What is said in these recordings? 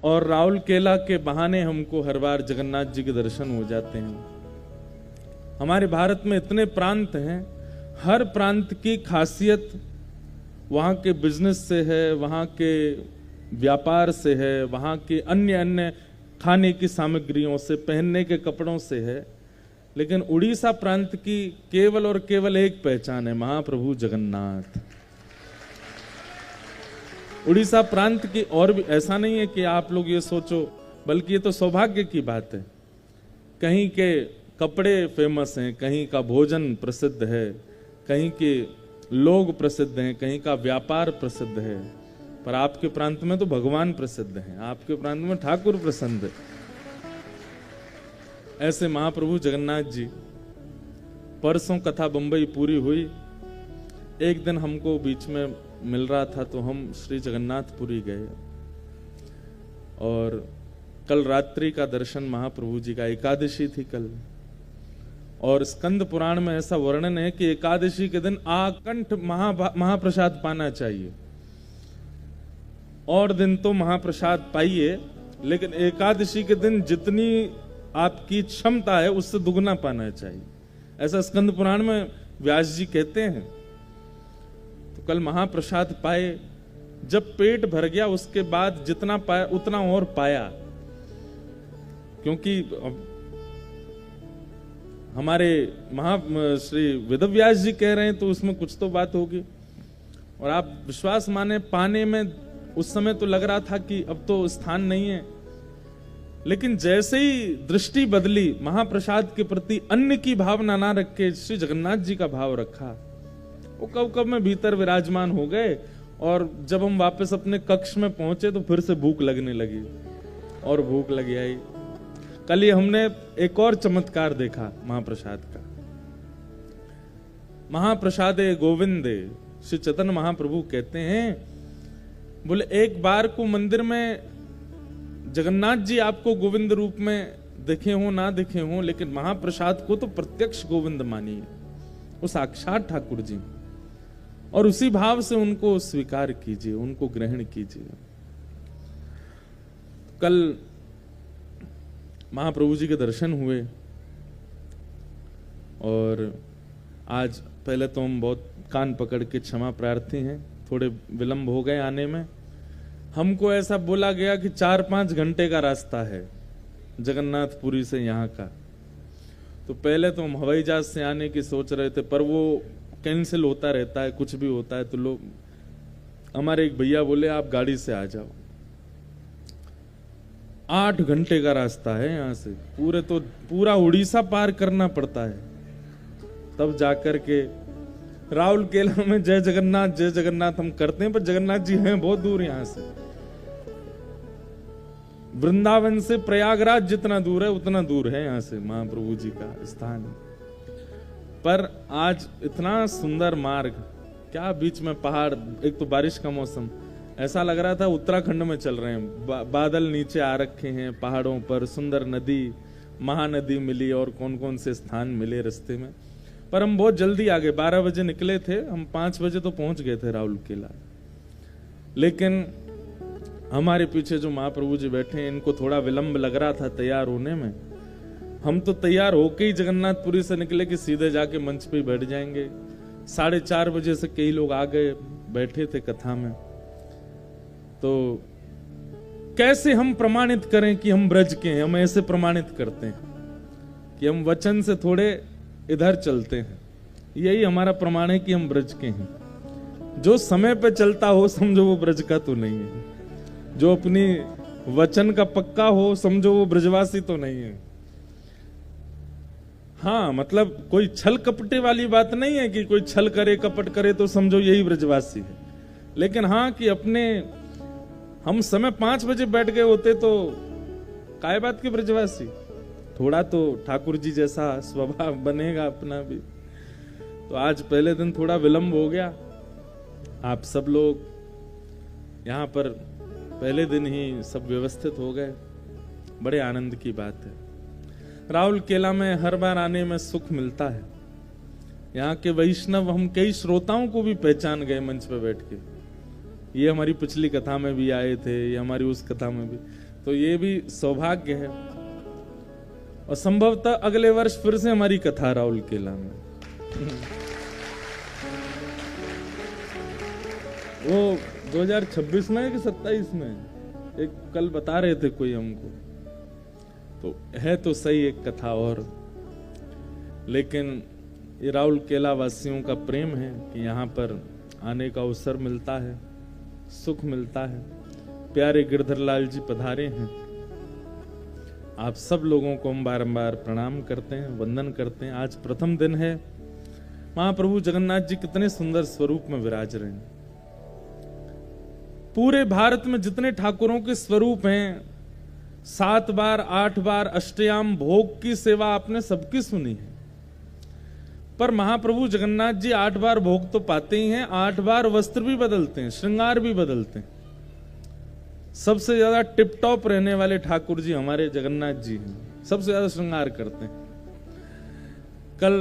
और राउल केला के बहाने हमको हर बार जगन्नाथ जी के दर्शन हो जाते हैं। हमारे भारत में इतने प्रांत हैं, हर प्रांत की खासियत वहाँ के बिजनेस से है, वहाँ के व्यापार से है, वहाँ के अन्य अन्य खाने की सामग्रियों से, पहनने के कपड़ों से है। लेकिन उड़ीसा प्रांत की केवल और केवल एक पहचान है, महाप्रभु जगन्नाथ। उड़ीसा प्रांत की और भी ऐसा नहीं है कि आप लोग ये सोचो, बल्कि ये तो सौभाग्य की बात है। कहीं के कपड़े फेमस हैं, कहीं का भोजन प्रसिद्ध है, कहीं के लोग प्रसिद्ध हैं, कहीं का व्यापार प्रसिद्ध है, पर आपके प्रांत में तो भगवान प्रसिद्ध हैं, आपके प्रांत में ठाकुर प्रसिद्ध है। ऐसे महाप्रभु जगन्नाथ जी, परसों कथा बंबई पूरी हुई, एक दिन हमको बीच में मिल रहा था तो हम श्री जगन्नाथपुरी गए और कल रात्रि का दर्शन महाप्रभु जी का, एकादशी थी कल, और स्कंद पुराण में ऐसा वर्णन है कि एकादशी के दिन आकंठ महाप्रसाद पाना चाहिए। और दिन तो महाप्रसाद पाइए, लेकिन एकादशी के दिन जितनी आपकी क्षमता है उससे दुगना पाना चाहिए, ऐसा स्कंद पुराण में व्यास जी कहते हैं। तो कल महाप्रसाद पाए, जब पेट भर गया उसके बाद जितना पाया उतना और पाया, क्योंकि हमारे श्री वेदव्यास जी कह रहे हैं तो उसमें कुछ तो बात होगी। और आप विश्वास माने, पाने में उस समय तो लग रहा था कि अब तो स्थान नहीं है, लेकिन जैसे ही दृष्टि बदली, महाप्रसाद के प्रति अन्न की भावना ना रख के श्री जगन्नाथ जी का भाव रखा, वो कब कब में भीतर विराजमान हो गए। और जब हम वापस अपने कक्ष में पहुंचे तो फिर से भूख लगने लगी, और भूख लगी आई। कल ही हमने एक और चमत्कार देखा महाप्रसाद का। महाप्रसादे गोविंदे, श्री चैतन्य महाप्रभु कहते हैं, बोले एक बार को मंदिर में जगन्नाथ जी आपको गोविंद रूप में दिखे हो ना दिखे हो, लेकिन महाप्रसाद को तो प्रत्यक्ष गोविंद मानिए, वो साक्षात ठाकुर जी, और उसी भाव से उनको स्वीकार कीजिए, उनको ग्रहण कीजिए। कल महाप्रभु जी के दर्शन हुए, और आज पहले तो हम बहुत कान पकड़ के क्षमा प्रार्थी हैं, थोड़े विलंब हो गए आने में। हमको ऐसा बोला गया कि 4-5 घंटे का रास्ता है जगन्नाथपुरी से यहाँ का। तो पहले तो हम हवाई जहाज से आने की सोच रहे थे, पर वो कैंसिल होता रहता है, कुछ भी होता है, तो लोग, हमारे एक भैया बोले आप गाड़ी से आ जाओ। 8 घंटे का रास्ता है यहाँ से, पूरा उड़ीसा पार करना पड़ता है, तब जाकर के राउल केला में जय जगन्नाथ हम करते हैं, पर जगन्नाथ जी हैं बहुत दूर यहाँ से। वृंदावन से प्रयागराज जितना दूर है उतना दूर है यहाँ से महाप्रभु जी का स्थान। पर आज इतना सुंदर मार्ग, क्या बीच में पहाड़, एक तो बारिश का मौसम, ऐसा लग रहा था उत्तराखंड में चल रहे हैं। बादल नीचे आ रखे हैं पहाड़ों पर, सुंदर नदी, महानदी मिली, और कौन कौन से स्थान मिले रास्ते में। पर हम बहुत जल्दी आ गए, 12 बजे निकले थे हम, 5 बजे तो पहुंच गए थे राउल केला। लेकिन हमारे पीछे जो महाप्रभु जी बैठे हैं, इनको थोड़ा विलंब लग रहा था तैयार होने में। हम तो तैयार होके ही जगन्नाथपुरी से निकले कि सीधे जाके मंच पे बैठ जाएंगे। 4:30 बजे से कई लोग आ गए, बैठे थे कथा में। तो कैसे हम प्रमाणित करें कि हम ब्रज के हैं? हम ऐसे प्रमाणित करते हैं कि हम वचन से थोड़े इधर चलते हैं, यही हमारा प्रमाण है कि हम ब्रज के हैं। जो समय पे चलता हो समझो वो ब्रज का तो नहीं है, जो अपनी वचन का पक्का हो समझो वो ब्रजवासी तो नहीं है। हाँ, मतलब कोई छल कपटे वाली बात नहीं है कि कोई छल करे कपट करे तो समझो यही ब्रजवासी है। लेकिन हाँ कि अपने हम समय 5 बजे बैठ गए होते तो काय बात के ब्रजवासी, थोड़ा तो ठाकुर जी जैसा स्वभाव बनेगा अपना भी। तो आज पहले दिन थोड़ा विलंब हो गया। आप सब लोग यहाँ पर पहले दिन ही सब व्यवस्थित हो गए, बड़े आनंद की बात है। राउल केला में हर बार आने में सुख मिलता है। यहाँ के वैष्णव हम कई श्रोताओं को भी पहचान गए मंच पर बैठ के। ये हमारी पिछली कथा में भी आए थे, ये हमारी उस कथा में भी। तो ये भी सौभाग्य है। और संभवतः अगले वर्ष फिर से हमारी कथा राउल केला में। वो 2026 में है कि 27 में, एक कल बता रहे थे कोई हमको, तो है तो सही एक कथा और, लेकिन ये राउल केला वासियों का प्रेम है कि यहाँ पर आने का अवसर मिलता है, सुख मिलता है। प्यारे गिरधर लाल जी पधारे हैं, आप सब लोगों को हम बारंबार प्रणाम करते हैं, वंदन करते हैं। आज प्रथम दिन है, महाप्रभु जगन्नाथ जी कितने सुंदर स्वरूप में विराज रहे हैं। पूरे भारत में जितने ठाकुरों के स्वरूप हैं, 7 बार 8 बार अष्टयाम भोग की सेवा आपने सबकी सुनी है, पर महाप्रभु जगन्नाथ जी 8 बार भोग तो पाते ही हैं, 8 बार वस्त्र भी बदलते हैं, श्रृंगार भी बदलते हैं। सबसे ज्यादा टिप टॉप रहने वाले ठाकुर जी हमारे जगन्नाथ जी हैं, सबसे ज्यादा श्रृंगार करते हैं। कल,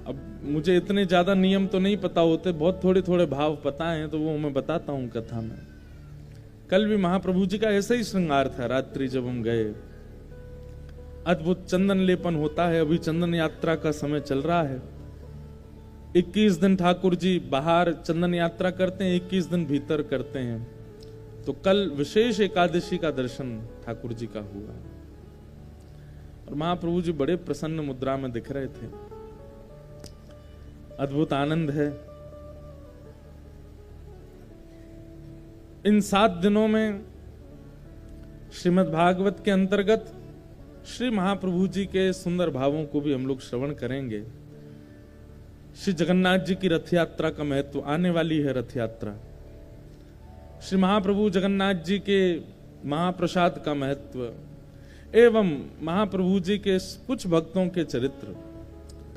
अब मुझे इतने ज्यादा नियम तो नहीं पता होते, बहुत थोड़े थोड़े भाव पता हैं, तो वो मैं बताता हूं कथा में। कल भी महाप्रभु जी का ऐसा ही श्रृंगार था। रात्रि जब हम गए, अद्भुत चंदन लेपन होता है, अभी चंदन यात्रा का समय चल रहा है। 21 दिन ठाकुर जी बाहर चंदन यात्रा करते हैं, 21 दिन भीतर करते हैं। तो कल विशेष एकादशी का दर्शन ठाकुर जी का हुआ और महाप्रभु जी बड़े प्रसन्न मुद्रा में दिख रहे थे। अद्भुत आनंद है। इन 7 दिनों में श्रीमद् भागवत के अंतर्गत श्री महाप्रभु जी के सुंदर भावों को भी हम लोग श्रवण करेंगे। श्री जगन्नाथ जी की रथ यात्रा का महत्व, आने वाली है रथ यात्रा। श्री महाप्रभु जगन्नाथ जी के महाप्रसाद का महत्व एवं महाप्रभु जी के कुछ भक्तों के चरित्र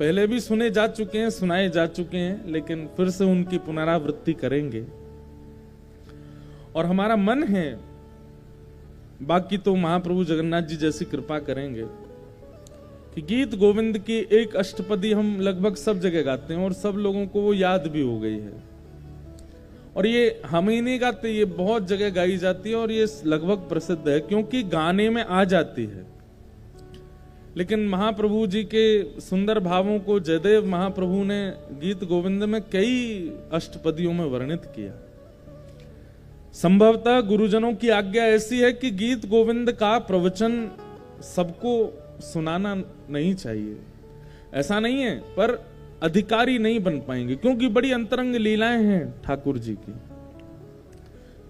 पहले भी सुने जा चुके हैं, सुनाए जा चुके हैं, लेकिन फिर से उनकी पुनरावृत्ति करेंगे। और हमारा मन है, बाकी तो महाप्रभु जगन्नाथ जी जैसी कृपा करेंगे कि गीत गोविंद की एक अष्टपदी हम लगभग सब जगह गाते हैं और सब लोगों को वो याद भी हो गई है। और ये हम ही नहीं गाते, ये बहुत जगह गाई जाती है और ये लगभग प्रसिद्ध है क्योंकि गाने में आ जाती है। लेकिन महाप्रभु जी के सुंदर भावों को जयदेव महाप्रभु ने गीत गोविंद में कई अष्टपदियों में वर्णित किया। संभवतः गुरुजनों की आज्ञा ऐसी है कि गीत गोविंद का प्रवचन सबको सुनाना नहीं चाहिए, ऐसा नहीं है, पर अधिकारी नहीं बन पाएंगे क्योंकि बड़ी अंतरंग लीलाएं हैं ठाकुर जी की।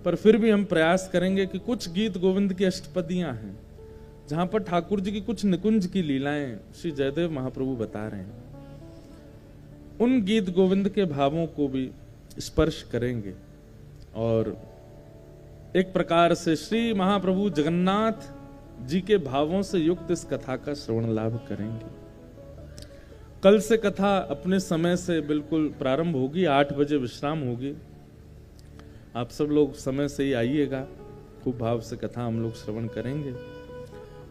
पर फिर भी हम प्रयास करेंगे कि कुछ गीत गोविंद की अष्टपदियां हैं जहां पर ठाकुर जी की कुछ निकुंज की लीलाएं श्री जयदेव महाप्रभु बता रहे हैं, उन गीत गोविंद के भावों को भी स्पर्श करेंगे और एक प्रकार से श्री महाप्रभु जगन्नाथ जी के भावों से युक्त इस कथा का श्रवण लाभ करेंगे। कल से कथा अपने समय से बिल्कुल प्रारंभ होगी, 8 बजे विश्राम होगी। आप सब लोग समय से ही आइएगा, खूब भाव से कथा हम लोग श्रवण करेंगे।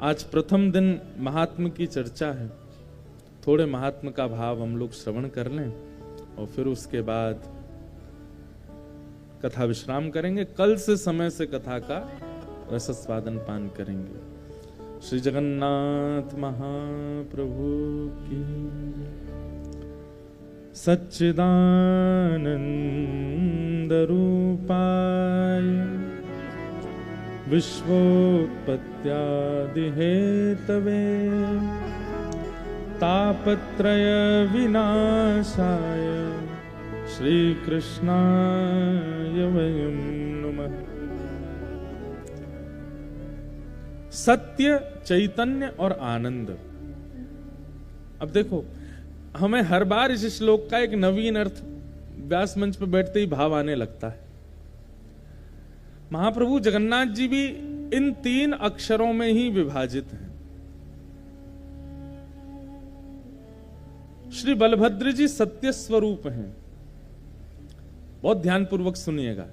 आज प्रथम दिन महात्म की चर्चा है, थोड़े महात्म का भाव हम लोग श्रवण कर लें और फिर उसके बाद कथा विश्राम करेंगे। कल से समय से कथा का रसस्वादन पान करेंगे। श्री जगन्नाथ महाप्रभु की सच्चिदानंद रूपाय विश्वोत्पत्त्यादि हेतवे तापत्रय विनाशाय श्री कृष्णाय वयं नमः। सत्य, चैतन्य और आनंद। अब देखो, हमें हर बार इस श्लोक का एक नवीन अर्थ व्यास मंच पर बैठते ही भाव आने लगता है। महाप्रभु जगन्नाथ जी भी इन 3 अक्षरों में ही विभाजित हैं। श्री बलभद्र जी सत्य स्वरूप हैं। बहुत ध्यानपूर्वक सुनिएगा।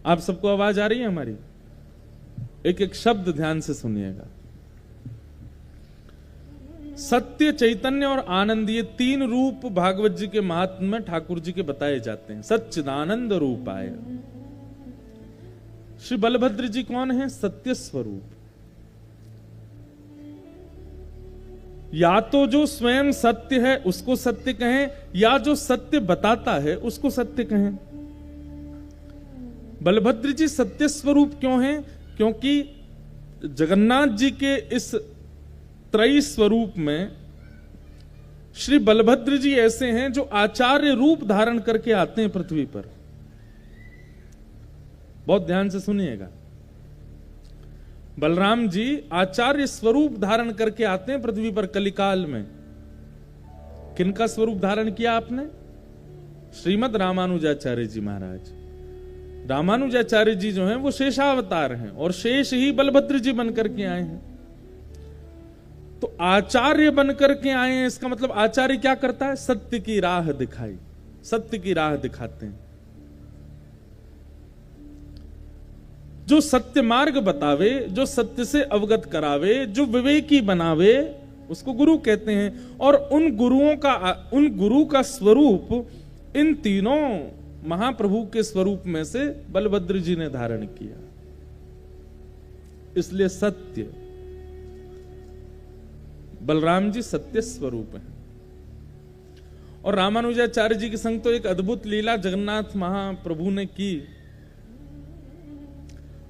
आप सबको आवाज आ रही है हमारी? एक एक शब्द ध्यान से सुनिएगा। सत्य, चैतन्य और आनंद, ये 3 रूप भागवत जी के महात्म्य में ठाकुर जी के बताए जाते हैं। सच्चिदानंद रूपाय श्री बलभद्र जी कौन है? सत्य स्वरूप। या तो जो स्वयं सत्य है उसको सत्य कहें, या जो सत्य बताता है उसको सत्य कहें। बलभद्र जी सत्य स्वरूप क्यों हैं? क्योंकि जगन्नाथ जी के इस त्रयी स्वरूप में श्री बलभद्र जी ऐसे हैं जो आचार्य रूप धारण करके आते हैं पृथ्वी पर। बहुत ध्यान से सुनिएगा, बलराम जी आचार्य स्वरूप धारण करके आते हैं पृथ्वी पर कलिकाल में। किनका स्वरूप धारण किया आपने? श्रीमद रामानुजाचार्य जी महाराज। रामानुजाचार्य जी जो हैं वो शेषावतार हैं और शेष ही बलभद्र जी बनकर के आए हैं। तो आचार्य बनकर के आए हैं, इसका मतलब आचार्य क्या करता है? सत्य की राह दिखाई, सत्य की राह दिखाते हैं। जो सत्य मार्ग बतावे, जो सत्य से अवगत करावे, जो विवेकी बनावे, उसको गुरु कहते हैं। और उन गुरु का स्वरूप इन तीनों महाप्रभु के स्वरूप में से बलभद्र जी ने धारण किया। इसलिए सत्य, बलराम जी सत्य स्वरूप हैं। और रामानुजाचार्य जी के संग तो एक अद्भुत लीला जगन्नाथ महाप्रभु ने की।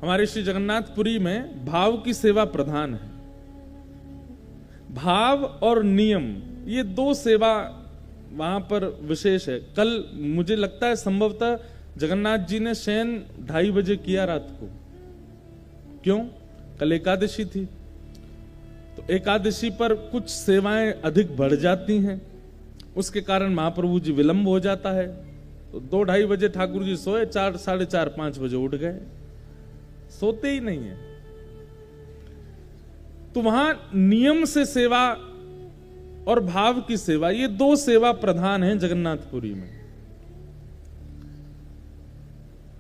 हमारे श्री जगन्नाथपुरी में भाव की सेवा प्रधान है। भाव और नियम, ये दो सेवा वहां पर विशेष है। कल मुझे लगता है संभवतः जगन्नाथ जी ने शयन 2:30 बजे किया रात को। क्यों? कल एकादशी थी, तो एकादशी पर कुछ सेवाएं अधिक बढ़ जाती हैं, उसके कारण महाप्रभु जी विलंब हो जाता है। तो 2-2:30 बजे ठाकुर जी सोए, 4, 4:30, 5 बजे उठ गए। सोते ही नहीं है। तो वहां नियम से सेवा और भाव की सेवा, ये दो सेवा प्रधान हैं जगन्नाथपुरी में।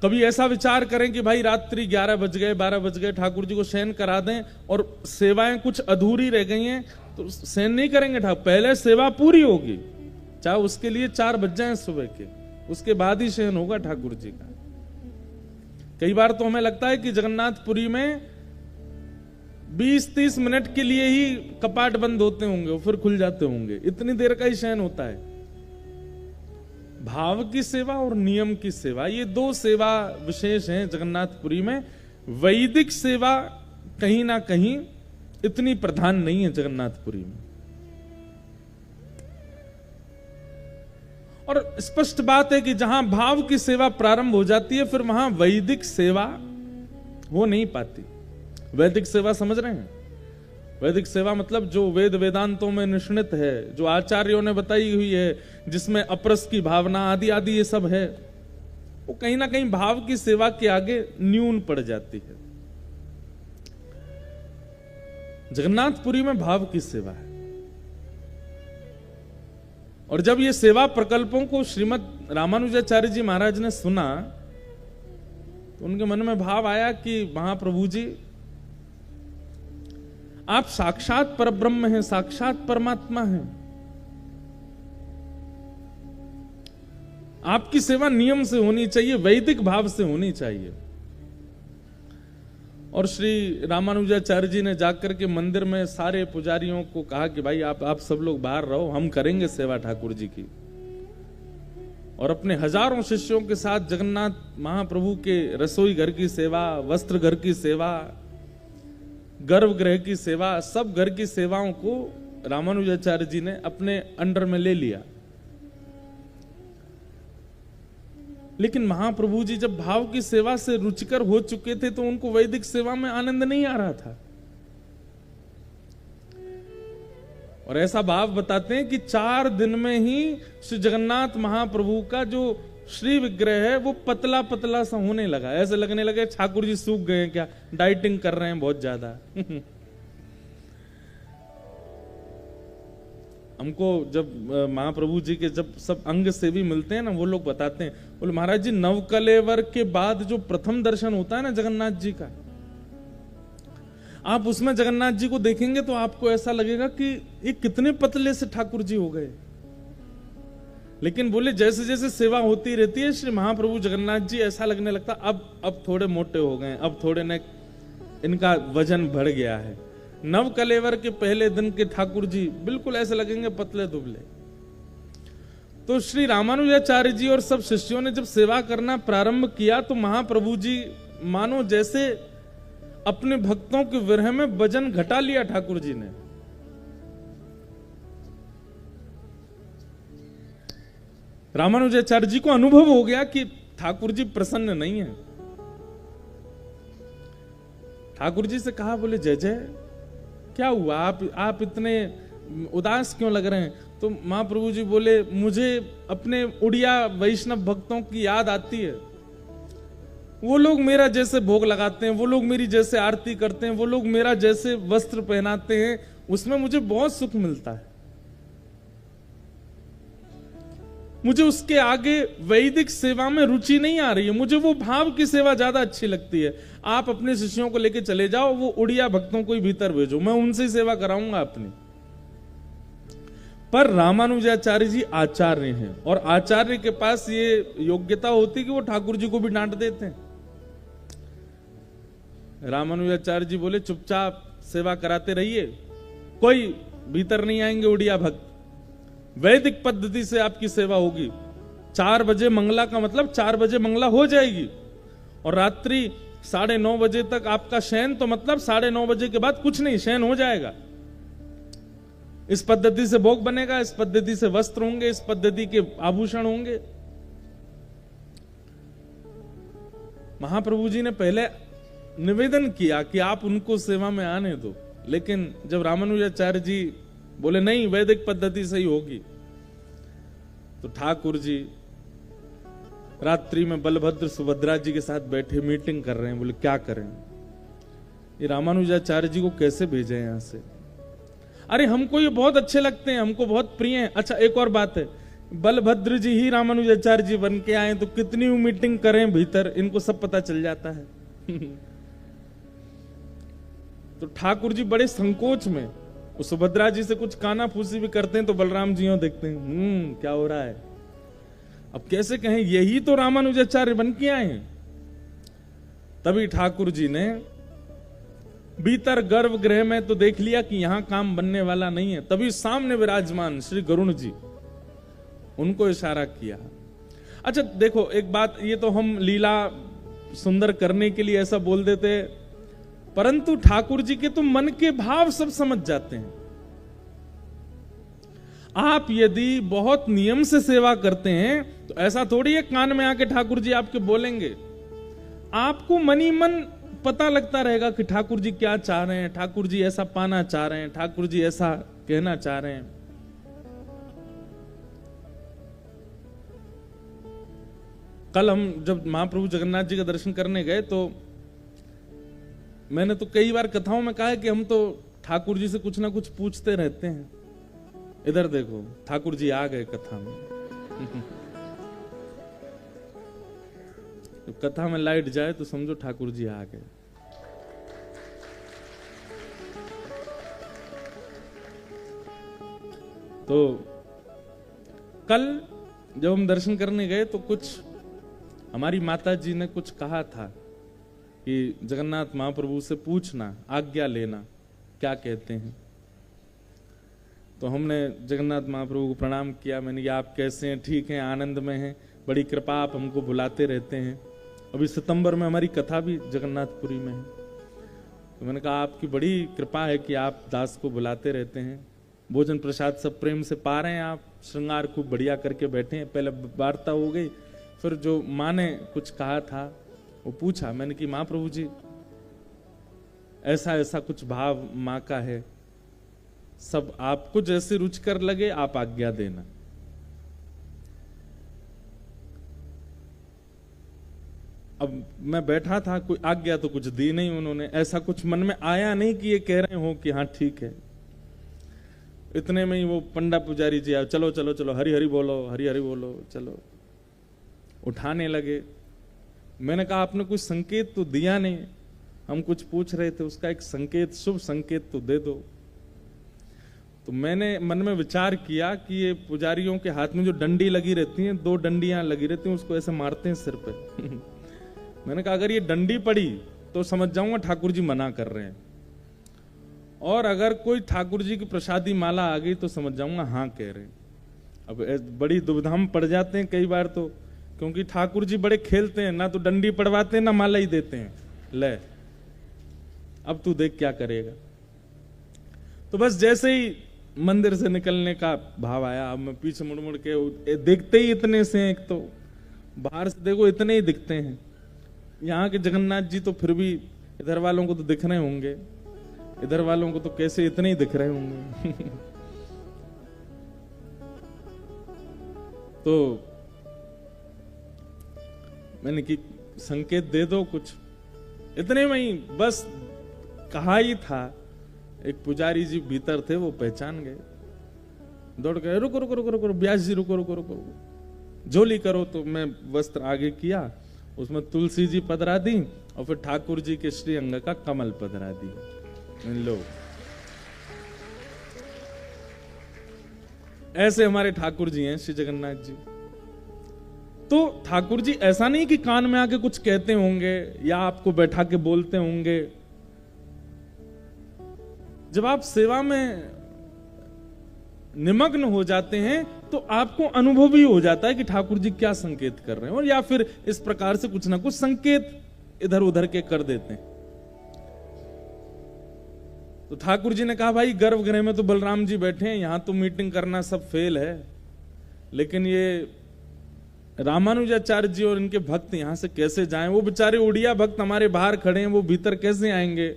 कभी ऐसा विचार करें कि भाई रात्रि 11 बज गए, 12 बज गए, ठाकुर जी को शयन करा दें और सेवाएं कुछ अधूरी रह गई हैं, तो शयन नहीं करेंगे ठाकुर, पहले सेवा पूरी होगी, चाहे उसके लिए 4 बज जाएं सुबह के, उसके बाद ही शयन होगा ठाकुर जी का। कई बार तो हमें लगता है कि जगन्नाथपुरी में 20-30 मिनट के लिए ही कपाट बंद होते होंगे और फिर खुल जाते होंगे, इतनी देर का ही शयन होता है। भाव की सेवा और नियम की सेवा, ये दो सेवा विशेष हैं जगन्नाथपुरी में। वैदिक सेवा कहीं ना कहीं इतनी प्रधान नहीं है जगन्नाथपुरी में। और स्पष्ट बात है कि जहां भाव की सेवा प्रारंभ हो जाती है, फिर वहां वैदिक सेवा हो नहीं पाती। वैदिक सेवा समझ रहे हैं? वैदिक सेवा मतलब जो वेद वेदांतों में निष्णित है, जो आचार्यों ने बताई हुई है, जिसमें अपरस की भावना आदि आदि ये सब है, वो कहीं ना कहीं भाव की सेवा के आगे न्यून पड़ जाती है। जगन्नाथपुरी में भाव की सेवा है। और जब ये सेवा प्रकल्पों को श्रीमद रामानुजाचार्य जी महाराज ने सुना, तो उनके मन में भाव आया कि महाप्रभु जी आप साक्षात परब्रह्म हैं, साक्षात परमात्मा हैं, आपकी सेवा नियम से होनी चाहिए, वैदिक भाव से होनी चाहिए। और श्री रामानुजाचार्य जी ने जाकर के मंदिर में सारे पुजारियों को कहा कि भाई आप सब लोग बाहर रहो, हम करेंगे सेवा ठाकुर जी की। और अपने हजारों शिष्यों के साथ जगन्नाथ महाप्रभु के रसोई घर की सेवा, वस्त्र घर की सेवा, गर्भगृह की सेवा, सब घर की सेवाओं को रामानुजाचार्य जी ने अपने अंडर में ले लिया। लेकिन महाप्रभु जी जब भाव की सेवा से रुचिकर हो चुके थे, तो उनको वैदिक सेवा में आनंद नहीं आ रहा था। और ऐसा भाव बताते हैं कि 4 दिन में ही श्री जगन्नाथ महाप्रभु का जो श्री विग्रह है वो पतला पतला सा होने लगा। ऐसे लगने लगे ठाकुर जी सूख गए क्या, डाइटिंग कर रहे हैं बहुत ज्यादा। हमको जब महाप्रभु जी के जब सब अंग सेवी मिलते हैं ना, वो लोग बताते हैं, बोले महाराज जी नवकलेवर के बाद जो प्रथम दर्शन होता है ना जगन्नाथ जी का, आप उसमें जगन्नाथ जी को देखेंगे तो आपको ऐसा लगेगा कि ये कितने पतले से ठाकुर जी हो गए। लेकिन बोले जैसे जैसे सेवा होती रहती है श्री महाप्रभु जगन्नाथ जी ऐसा लगने लगता अब थोड़े मोटे हो गए, अब थोड़े ने इनका वजन बढ़ गया है। नव कलेवर के पहले दिन के ठाकुर जी बिल्कुल ऐसे लगेंगे पतले दुबले। तो श्री रामानुजाचार्य जी और सब शिष्यों ने जब सेवा करना प्रारंभ किया तो महाप्रभु जी मानो जैसे अपने भक्तों के विरह में वजन घटा लिया ठाकुर जी ने। रामानुजाचार्य जी को अनुभव हो गया कि ठाकुर जी प्रसन्न नहीं है। ठाकुर जी से कहा, बोले जय जय क्या हुआ, आप इतने उदास क्यों लग रहे हैं? तो महाप्रभु जी बोले, मुझे अपने उड़िया वैष्णव भक्तों की याद आती है। वो लोग मेरा जैसे भोग लगाते हैं, वो लोग मेरी जैसे आरती करते हैं, वो लोग मेरा जैसे वस्त्र पहनाते हैं, उसमें मुझे बहुत सुख मिलता है। मुझे उसके आगे वैदिक सेवा में रुचि नहीं आ रही है, मुझे वो भाव की सेवा ज्यादा अच्छी लगती है। आप अपने शिष्यों को लेकर चले जाओ, वो उड़िया भक्तों को ही भीतर भेजो, मैं उनसे ही सेवा कराऊंगा अपनी। पर रामानुजाचार्य जी आचार्य हैं और आचार्य के पास ये योग्यता होती कि वो ठाकुर जी को भी डांट देते हैं। रामानुजाचार्य जी बोले, चुपचाप सेवा कराते रहिए, कोई भीतर नहीं आएंगे उड़िया भक्त, वैदिक पद्धति से आपकी सेवा होगी। 4 बजे मंगला का मतलब 4 बजे मंगला हो जाएगी और रात्रि 9:30 बजे तक आपका शयन, तो मतलब 9:30 बजे के बाद कुछ नहीं, शयन हो जाएगा। इस पद्धति से भोग बनेगा, इस पद्धति से वस्त्र होंगे, इस पद्धति के आभूषण होंगे। महाप्रभु जी ने पहले निवेदन किया कि आप उनको सेवा में आने दो, लेकिन जब रामानुजाचार्य जी बोले नहीं वैदिक पद्धति से ही होगी, तो ठाकुर जी रात्रि में बलभद्र सुभद्रा जी के साथ बैठे मीटिंग कर रहे हैं। बोले क्या करें, ये रामानुजाचार्य जी को कैसे भेजें यहां से? अरे हमको ये बहुत अच्छे लगते हैं, हमको बहुत प्रिय हैं। अच्छा एक और बात है, बलभद्र जी ही रामानुजाचार्य जी बन के आए तो कितनी मीटिंग करें भीतर, इनको सब पता चल जाता है। तो ठाकुर जी बड़े संकोच में, सुभद्रा जी से कुछ काना फूसी भी करते हैं तो बलराम जी देखते हैं क्या हो रहा है, अब कैसे कहें यही तो रामानुजाचार्य बन के आए हैं। तभी ठाकुर जी ने भीतर गर्भगृह में तो देख लिया कि यहां काम बनने वाला नहीं है। तभी सामने विराजमान श्री गरुण जी, उनको इशारा किया। अच्छा देखो एक बात, ये तो हम लीला सुंदर करने के लिए ऐसा बोल देते, परंतु ठाकुर जी के तो मन के भाव सब समझ जाते हैं। आप यदि बहुत नियम से सेवा करते हैं तो ऐसा थोड़ी है कान में आके ठाकुर जी आपके बोलेंगे। आपको मनी मन पता लगता रहेगा कि ठाकुर जी क्या चाह रहे हैं, ठाकुर जी ऐसा पाना चाह रहे हैं, ठाकुर जी ऐसा कहना चाह रहे हैं। कल हम जब महाप्रभु जगन्नाथ जी का दर्शन करने गए तो मैंने तो कई बार कथाओं में कहा है कि हम तो ठाकुर जी से कुछ ना कुछ पूछते रहते हैं। इधर देखो ठाकुर जी आ गए कथा में। तो कथा में लाइट जाए तो समझो ठाकुर जी आ गए। तो कल जब हम दर्शन करने गए तो कुछ हमारी माता जी ने कुछ कहा था कि जगन्नाथ महाप्रभु से पूछना, आज्ञा लेना, क्या कहते हैं। तो हमने जगन्नाथ महाप्रभु को प्रणाम किया। मैंने कहा आप कैसे हैं? ठीक हैं, आनंद में हैं, बड़ी कृपा, आप हमको बुलाते रहते हैं। अभी सितंबर में हमारी कथा भी जगन्नाथपुरी में है। तो मैंने कहा आपकी बड़ी कृपा है कि आप दास को बुलाते रहते हैं, भोजन प्रसाद सब प्रेम से पा रहे हैं, आप श्रृंगार खूब बढ़िया करके बैठे हैं। पहले वार्ता हो गई, फिर जो माँ ने कुछ कहा था वो पूछा। मैंने कि महाप्रभु जी ऐसा ऐसा कुछ भाव माँ का है, सब आपको जैसे रुचिकर लगे आप आज्ञा देना। अब मैं बैठा था, कोई आज्ञा तो कुछ दी नहीं उन्होंने, ऐसा कुछ मन में आया नहीं कि ये कह रहे हो कि हाँ ठीक है। इतने में ही वो पंडा पुजारी जी आए, चलो चलो चलो हरि हरि बोलो, हरि हरि बोलो, चलो उठाने लगे। मैंने कहा आपने कुछ संकेत तो दिया नहीं, हम कुछ पूछ रहे थे, उसका एक संकेत, शुभ संकेत तो दे दो। तो मैंने मन में विचार किया कि ये पुजारियों के हाथ में जो डंडी लगी रहती हैं, 2 डंडियां लगी रहती हैं, उसको ऐसे मारते हैं सिर पे। मैंने कहा अगर ये डंडी पड़ी तो समझ जाऊंगा ठाकुर जी मना कर रहे हैं, और अगर कोई ठाकुर जी की प्रसादी माला आ गई तो समझ जाऊंगा हाँ कह रहे हैं। अब बड़ी दुविधा में पड़ जाते हैं कई बार तो, क्योंकि ठाकुर जी बड़े खेलते हैं, ना तो डंडी पड़वाते हैं ना माला ही देते हैं। ले अब तू देख क्या करेगा। तो बस जैसे ही मंदिर से निकलने का भाव आया, अब मैं पीछे मुड़ मुड़ के, देखते ही इतने से हैं, एक तो बाहर से देखो इतने ही दिखते हैं। यहाँ के जगन्नाथ जी तो फिर भी इधर वालों को तो दिख रहे होंगे, इधर वालों को तो कैसे इतने ही दिख रहे होंगे। तो मैंने कि संकेत दे दो कुछ, इतने में ही बस कहा ही था, एक पुजारी जी भीतर थे, वो पहचान गए, दौड़ गए, रुको रुको रुको रुको व्यास जी रुको रुको रुको, झोली करो। तो मैं वस्त्र आगे किया, उसमें तुलसी जी पधरा दी और फिर ठाकुर जी के श्री अंग का कमल पधरा दी। लो ऐसे हमारे ठाकुर जी हैं श्री जगन्नाथ जी। तो ठाकुर जी ऐसा नहीं कि कान में आके कुछ कहते होंगे या आपको बैठा के बोलते होंगे। जब आप सेवा में निमग्न हो जाते हैं तो आपको अनुभव ही हो जाता है कि ठाकुर जी क्या संकेत कर रहे हैं, और या फिर इस प्रकार से कुछ ना कुछ संकेत इधर उधर के कर देते हैं। तो ठाकुर जी ने कहा भाई गर्भगृह में तो बलराम जी बैठे हैं, यहां तो मीटिंग करना सब फेल है, लेकिन ये रामानुजाचार्य जी और इनके भक्त यहां से कैसे जाएं? वो बेचारे उड़िया भक्त हमारे बाहर खड़े हैं, वो भीतर कैसे आएंगे?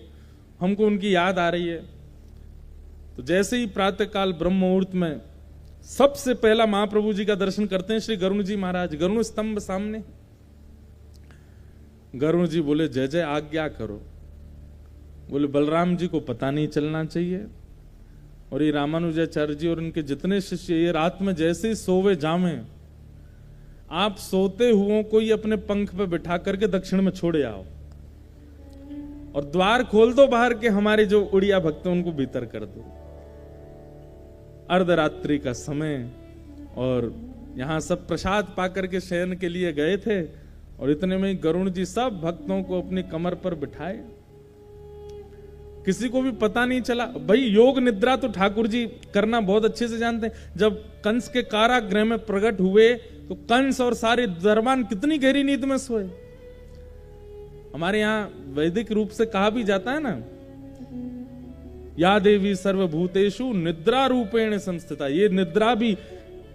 हमको उनकी याद आ रही है। तो जैसे ही प्रातःकाल ब्रह्म मुहूर्त में सबसे पहला महाप्रभु जी का दर्शन करते हैं श्री गरुण जी महाराज, गरुण स्तंभ सामने। गरुण जी बोले जय जय आज्ञा करो। बोले बलराम जी को पता नहीं चलना चाहिए, और ये रामानुजाचार्य जी और इनके जितने शिष्य ये रात में जैसे ही सोवे जामे, आप सोते हुओं को ही अपने पंख पे बिठा करके दक्षिण में छोड़े आओ और द्वार खोल दो बाहर के, हमारे जो उड़िया भक्त हैं उनको भीतर कर दो। अर्धरात्रि का समय, और यहां सब प्रसाद पाकर के शयन के लिए गए थे, और इतने में गरुण जी सब भक्तों को अपनी कमर पर बिठाए, किसी को भी पता नहीं चला। भाई योग निद्रा तो ठाकुर जी करना बहुत अच्छे से जानते हैं। जब कंस के कारागृह में प्रकट हुए तो कंस और सारे दरबान कितनी गहरी नींद में सोए। हमारे यहां वैदिक रूप से कहा भी जाता है ना, या देवी सर्वभूतेषु निद्रा रूपेण संस्थिता। ये निद्रा भी,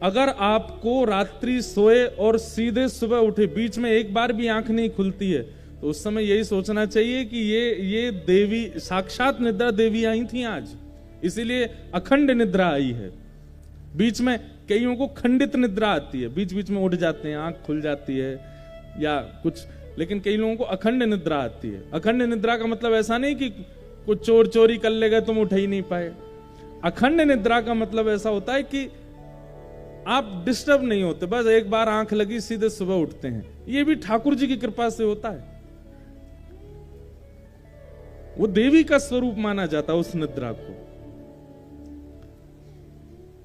अगर आपको रात्रि सोए और सीधे सुबह उठे, बीच में एक बार भी आंख नहीं खुलती है, तो उस समय यही सोचना चाहिए कि ये देवी साक्षात निद्रा देवी आई थी आज, इसीलिए अखंड निद्रा आई है। बीच में कईयों को खंडित निद्रा आती है, बीच बीच में उठ जाते हैं, आंख खुल जाती है या कुछ, लेकिन कई लोगों को अखंड निद्रा आती है। अखंड निद्रा का मतलब ऐसा नहीं कि कुछ चोर चोरी कर ले गए तुम उठ ही नहीं पाए। अखंड निद्रा का मतलब ऐसा होता है कि आप डिस्टर्ब नहीं होते, बस एक बार आंख लगी सीधे सुबह उठते हैं। ये भी ठाकुर जी की कृपा से होता है, वो देवी का स्वरूप माना जाता है उस निद्रा को।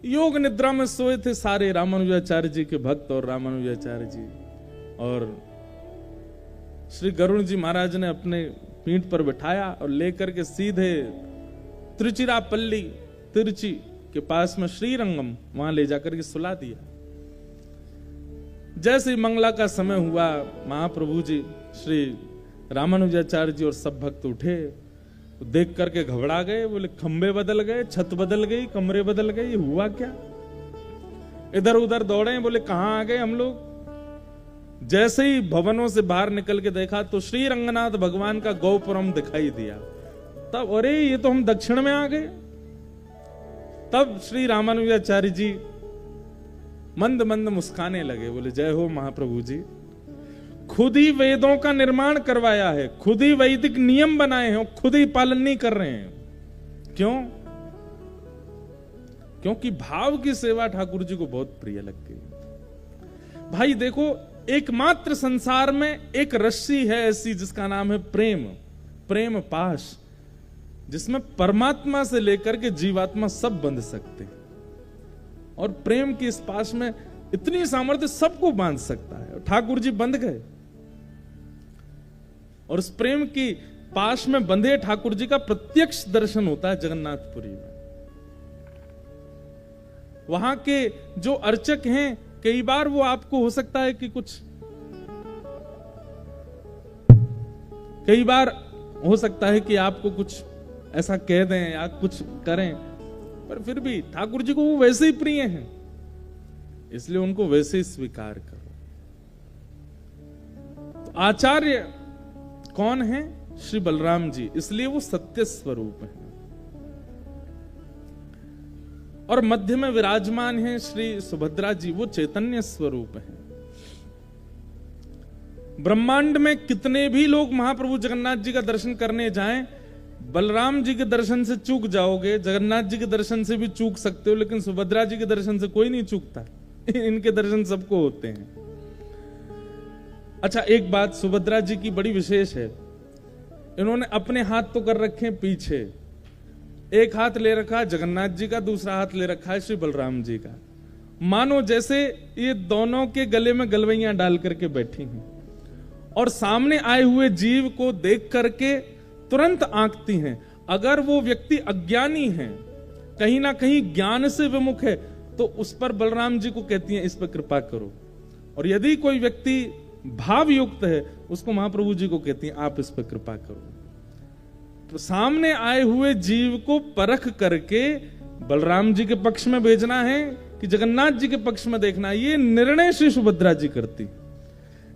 योग निद्रा में सोए थे सारे रामानुजाचार्य जी के भक्त और रामानुजाचार्य जी, और श्री गरुण जी महाराज ने अपने पीठ पर बिठाया और लेकर के सीधे त्रिचिरापल्ली, तिरुचि के पास में श्रीरंगम, वहां ले जाकर के सुला दिया। जैसे ही मंगला का समय हुआ, महाप्रभु जी श्री रामानुजाचार्य जी और सब भक्त उठे, तो देख करके घबरा गए। बोले खंबे बदल गए, छत बदल गई, कमरे बदल गए, ये हुआ क्या? इधर उधर दौड़े, बोले कहां आ गए हम लोग। जैसे ही भवनों से बाहर निकल के देखा तो श्री रंगनाथ भगवान का गौपुरम दिखाई दिया। तब अरे ये तो हम दक्षिण में आ गए। तब श्री रामानुजाचार्य जी मंद मंद मुस्काने लगे, बोले जय हो महाप्रभु जी, खुद ही वेदों का निर्माण करवाया है, खुद ही वैदिक नियम बनाए हैं, खुद ही पालन नहीं कर रहे हैं। क्यों? क्योंकि भाव की सेवा ठाकुर जी को बहुत प्रिय लग गई। भाई देखो, एकमात्र संसार में एक रस्सी है ऐसी जिसका नाम है प्रेम, प्रेम पाश। जिसमें परमात्मा से लेकर के जीवात्मा सब बंध सकते हैं। और प्रेम की इस पाश में इतनी सामर्थ्य सबको बांध सकता है। ठाकुर जी बंध गए और उस प्रेम की पाश में बंधे ठाकुर जी का प्रत्यक्ष दर्शन होता है जगन्नाथपुरी में। वहां के जो अर्चक हैं, कई बार वो आपको हो सकता है कि कई बार हो सकता है कि आपको कुछ ऐसा कह दें या कुछ करें, पर फिर भी ठाकुर जी को वो वैसे ही प्रिय हैं, इसलिए उनको वैसे ही स्वीकार करो। तो आचार्य कौन है? श्री बलराम जी, इसलिए वो सत्य स्वरूप है। और मध्य में विराजमान है श्री सुभद्रा जी, वो चैतन्य स्वरूप है। ब्रह्मांड में कितने भी लोग महाप्रभु जगन्नाथ जी का दर्शन करने जाएं, बलराम जी के दर्शन से चूक जाओगे, जगन्नाथ जी के दर्शन से भी चूक सकते हो, लेकिन सुभद्रा जी के दर्शन से कोई नहीं चूकता। इनके दर्शन सबको होते हैं। अच्छा, एक बात सुभद्रा जी की बड़ी विशेष है, इन्होंने अपने हाथ तो कर रखे हैं पीछे, एक हाथ ले रखा है जगन्नाथ जी का, दूसरा हाथ ले रखा है श्री बलराम जी का, मानो जैसे ये दोनों के गले में गलवैयां डाल करके बैठी हैं और सामने आए हुए जीव को देख करके तुरंत आंकती हैं। अगर वो व्यक्ति अज्ञानी है, कहीं ना कहीं ज्ञान से विमुख है, तो उस पर बलराम जी को कहती हैं इस पर कृपा करो। और यदि कोई व्यक्ति भाव युक्त है, उसको महाप्रभु जी को कहती हैं आप इस पर कृपा करो। तो सामने आए हुए जीव को परख करके बलराम जी के पक्ष में भेजना है कि जगन्नाथ जी के पक्ष में देखना है, ये निर्णय श्री सुभद्रा जी करती।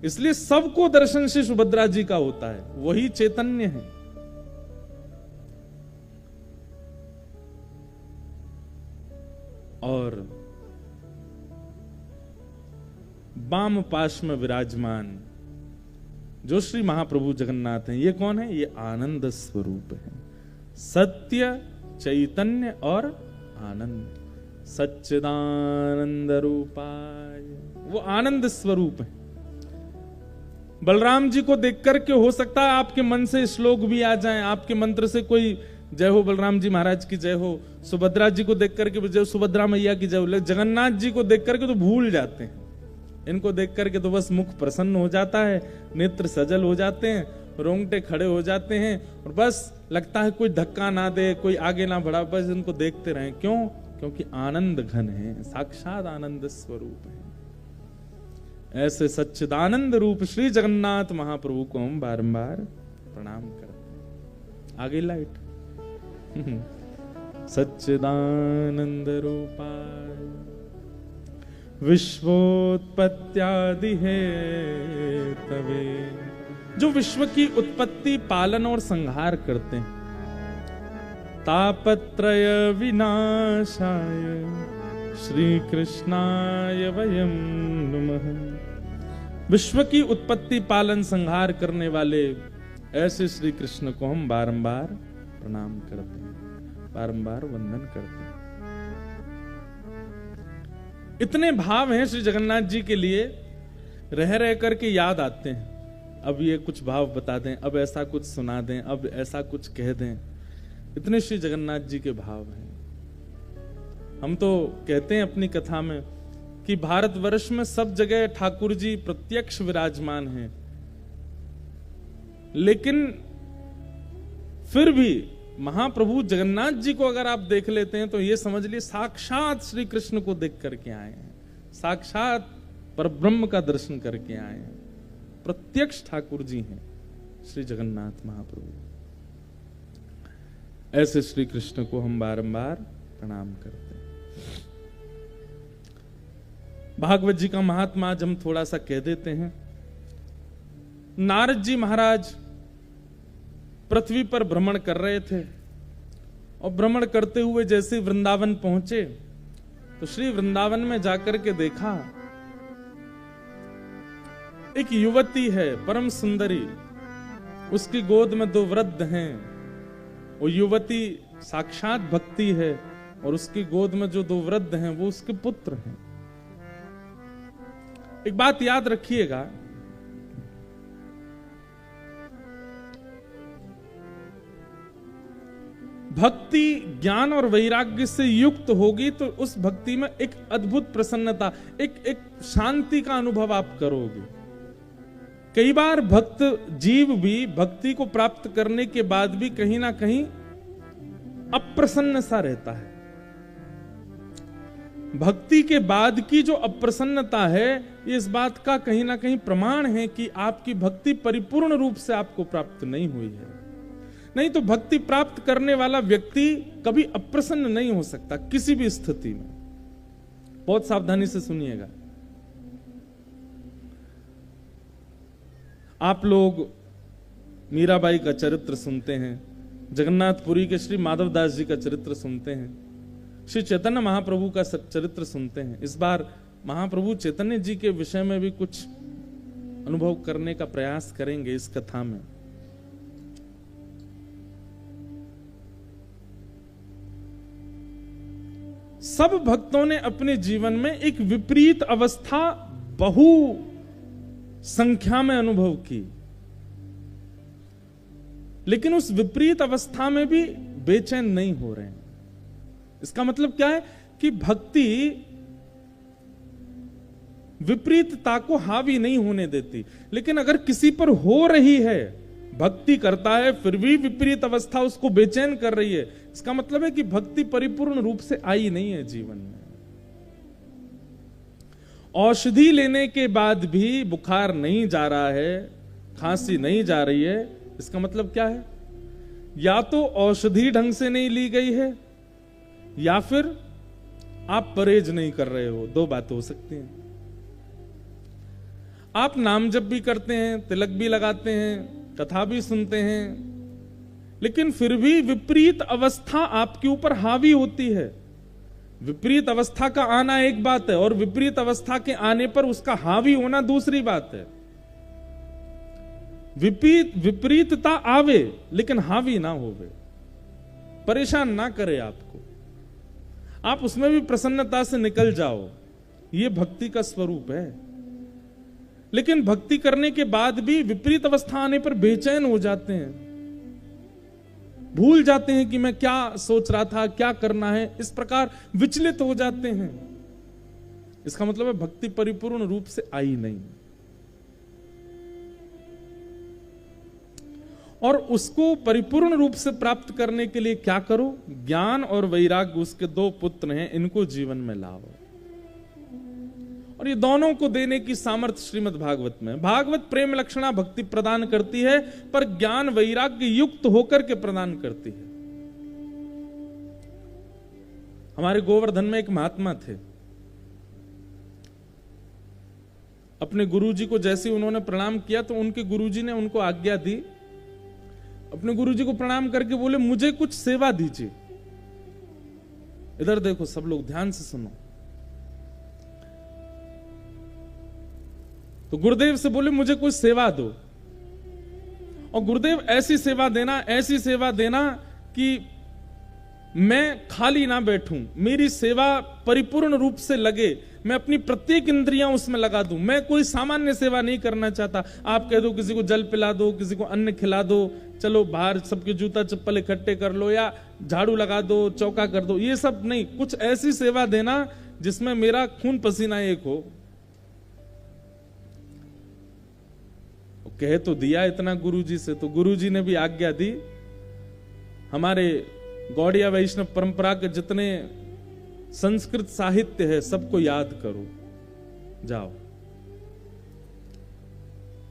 इसलिए सबको दर्शन श्री सुभद्रा जी का होता है, वही चैतन्य है। और वाम पाश में विराजमान जो श्री महाप्रभु जगन्नाथ हैं, ये कौन है? ये आनंद स्वरूप है। सत्य, चैतन्य और आनंद, सच्चिदानंद रूपाय, वो आनंद स्वरूप है। बलराम जी को देख करके हो सकता है आपके मन से श्लोक भी आ जाएं, आपके मंत्र से कोई जय हो बलराम जी महाराज की जय हो, सुभद्रा जी को देख करके जय सुभद्रा मैया की जय हो, जगन्नाथ जी को देख करके तो भूल जाते हैं। इनको देख करके तो बस मुख प्रसन्न हो जाता है, नेत्र सजल हो जाते हैं, रोंगटे खड़े हो जाते हैं, और बस लगता है कोई धक्का ना दे, कोई आगे ना बढ़ा, बस इनको देखते रहें। क्यों? क्योंकि आनंद घन है, साक्षात आनंद स्वरूप है। ऐसे सच्चिदानंद रूप श्री जगन्नाथ महाप्रभु को हम बारंबार प्रणाम करते हैं। आगे लाइट सच्चिदानंद रूपाय विश्वोत्पत्त्यादि है तवे, जो विश्व की उत्पत्ति, पालन और संहार करते हैं। तापत्रय विनाशाय श्री कृष्णाय वयं नमः। विश्व की उत्पत्ति, पालन, संहार करने वाले ऐसे श्री कृष्ण को हम बारंबार प्रणाम करते हैं, बारंबार वंदन करते हैं। इतने भाव हैं श्री जगन्नाथ जी के लिए, रह रह करके याद आते हैं। अब ये कुछ भाव बता दें, अब ऐसा कुछ सुना दें, अब ऐसा कुछ कह दें, इतने श्री जगन्नाथ जी के भाव हैं। हम तो कहते हैं अपनी कथा में कि भारतवर्ष में सब जगह ठाकुर जी प्रत्यक्ष विराजमान हैं, लेकिन फिर भी महाप्रभु जगन्नाथ जी को अगर आप देख लेते हैं तो ये समझ लिए साक्षात श्री कृष्ण को देख करके आए हैं, साक्षात परब्रह्म का दर्शन करके आए हैं। प्रत्यक्ष ठाकुर जी हैं श्री जगन्नाथ महाप्रभु। ऐसे श्री कृष्ण को हम बारंबार प्रणाम करते हैं। भागवत जी का महात्मा आज हम थोड़ा सा कह देते हैं। नारद जी महाराज पृथ्वी पर भ्रमण कर रहे थे, और भ्रमण करते हुए जैसे वृंदावन पहुंचे तो श्री वृंदावन में जाकर के देखा एक युवती है परम सुंदरी, उसकी गोद में 2 वृद्ध हैं। वो युवती साक्षात भक्ति है और उसकी गोद में जो 2 वृद्ध हैं वो उसके पुत्र हैं। एक बात याद रखिएगा, भक्ति ज्ञान और वैराग्य से युक्त होगी तो उस भक्ति में एक अद्भुत प्रसन्नता, एक शांति का अनुभव आप करोगे। कई बार भक्त जीव भी भक्ति को प्राप्त करने के बाद भी कहीं ना कहीं अप्रसन्न सा रहता है। भक्ति के बाद की जो अप्रसन्नता है, ये इस बात का कहीं ना कहीं प्रमाण है कि आपकी भक्ति परिपूर्ण रूप से आपको प्राप्त नहीं हुई है। नहीं तो भक्ति प्राप्त करने वाला व्यक्ति कभी अप्रसन्न नहीं हो सकता किसी भी स्थिति में। बहुत सावधानी से सुनिएगा। आप लोग मीराबाई का चरित्र सुनते हैं, जगन्नाथपुरी के श्री माधवदास जी का चरित्र सुनते हैं, श्री चैतन्य महाप्रभु का चरित्र सुनते हैं। इस बार महाप्रभु चैतन्य जी के विषय में भी कुछ अनुभव करने का प्रयास करेंगे इस कथा में। सब भक्तों ने अपने जीवन में एक विपरीत अवस्था बहु संख्या में अनुभव की, लेकिन उस विपरीत अवस्था में भी बेचैन नहीं हो रहे हैं। इसका मतलब क्या है कि भक्ति विपरीतता को हावी नहीं होने देती। लेकिन अगर किसी पर हो रही है, भक्ति करता है फिर भी विपरीत अवस्था उसको बेचैन कर रही है, इसका मतलब है कि भक्ति परिपूर्ण रूप से आई नहीं है जीवन में। औषधि लेने के बाद भी बुखार नहीं जा रहा है, खांसी नहीं जा रही है, इसका मतलब क्या है? या तो औषधि ढंग से नहीं ली गई है या फिर आप परहेज नहीं कर रहे हो। दो बातें हो सकती हैं। आप नाम जप भी करते हैं, तिलक भी लगाते हैं, कथा भी सुनते हैं, लेकिन फिर भी विपरीत अवस्था आपके ऊपर हावी होती है। विपरीत अवस्था का आना एक बात है और विपरीत अवस्था के आने पर उसका हावी होना दूसरी बात है। विपरीतता आवे लेकिन हावी ना होवे, परेशान ना करे आपको, आप उसमें भी प्रसन्नता से निकल जाओ, ये भक्ति का स्वरूप है। लेकिन भक्ति करने के बाद भी विपरीत अवस्था आने पर बेचैन हो जाते हैं, भूल जाते हैं कि मैं क्या सोच रहा था, क्या करना है, इस प्रकार विचलित हो जाते हैं। इसका मतलब है भक्ति परिपूर्ण रूप से आई नहीं। और उसको परिपूर्ण रूप से प्राप्त करने के लिए क्या करो? ज्ञान और वैराग्य उसके दो पुत्र हैं, इनको जीवन में लाओ। और ये दोनों को देने की सामर्थ्य श्रीमद् भागवत में। भागवत प्रेम लक्षणा भक्ति प्रदान करती है, पर ज्ञान वैराग्य युक्त होकर के प्रदान करती है। हमारे गोवर्धन में एक महात्मा थे, अपने गुरुजी को जैसे उन्होंने प्रणाम किया तो उनके गुरुजी ने उनको आज्ञा दी, अपने गुरुजी को प्रणाम करके बोले मुझे कुछ सेवा दीजिए। इधर देखो सब लोग, ध्यान से सुनो। तो गुरुदेव से बोले मुझे कुछ सेवा दो, और गुरुदेव ऐसी सेवा देना कि मैं खाली ना बैठूं, मेरी सेवा परिपूर्ण रूप से लगे, मैं अपनी प्रत्येक इंद्रियां उसमें लगा दूं। मैं कोई सामान्य सेवा नहीं करना चाहता। आप कह दो किसी को जल पिला दो, किसी को अन्न खिला दो, चलो बाहर सबके जूता चप्पल इकट्ठे कर लो, या झाड़ू लगा दो, चौका कर दो, ये सब नहीं। कुछ ऐसी सेवा देना जिसमें मेरा खून पसीना एक हो। कह तो दिया इतना गुरुजी से, तो गुरुजी ने भी आज्ञा दी, हमारे गौड़िया वैष्णव परंपरा के जितने संस्कृत साहित्य है सबको याद करो, जाओ।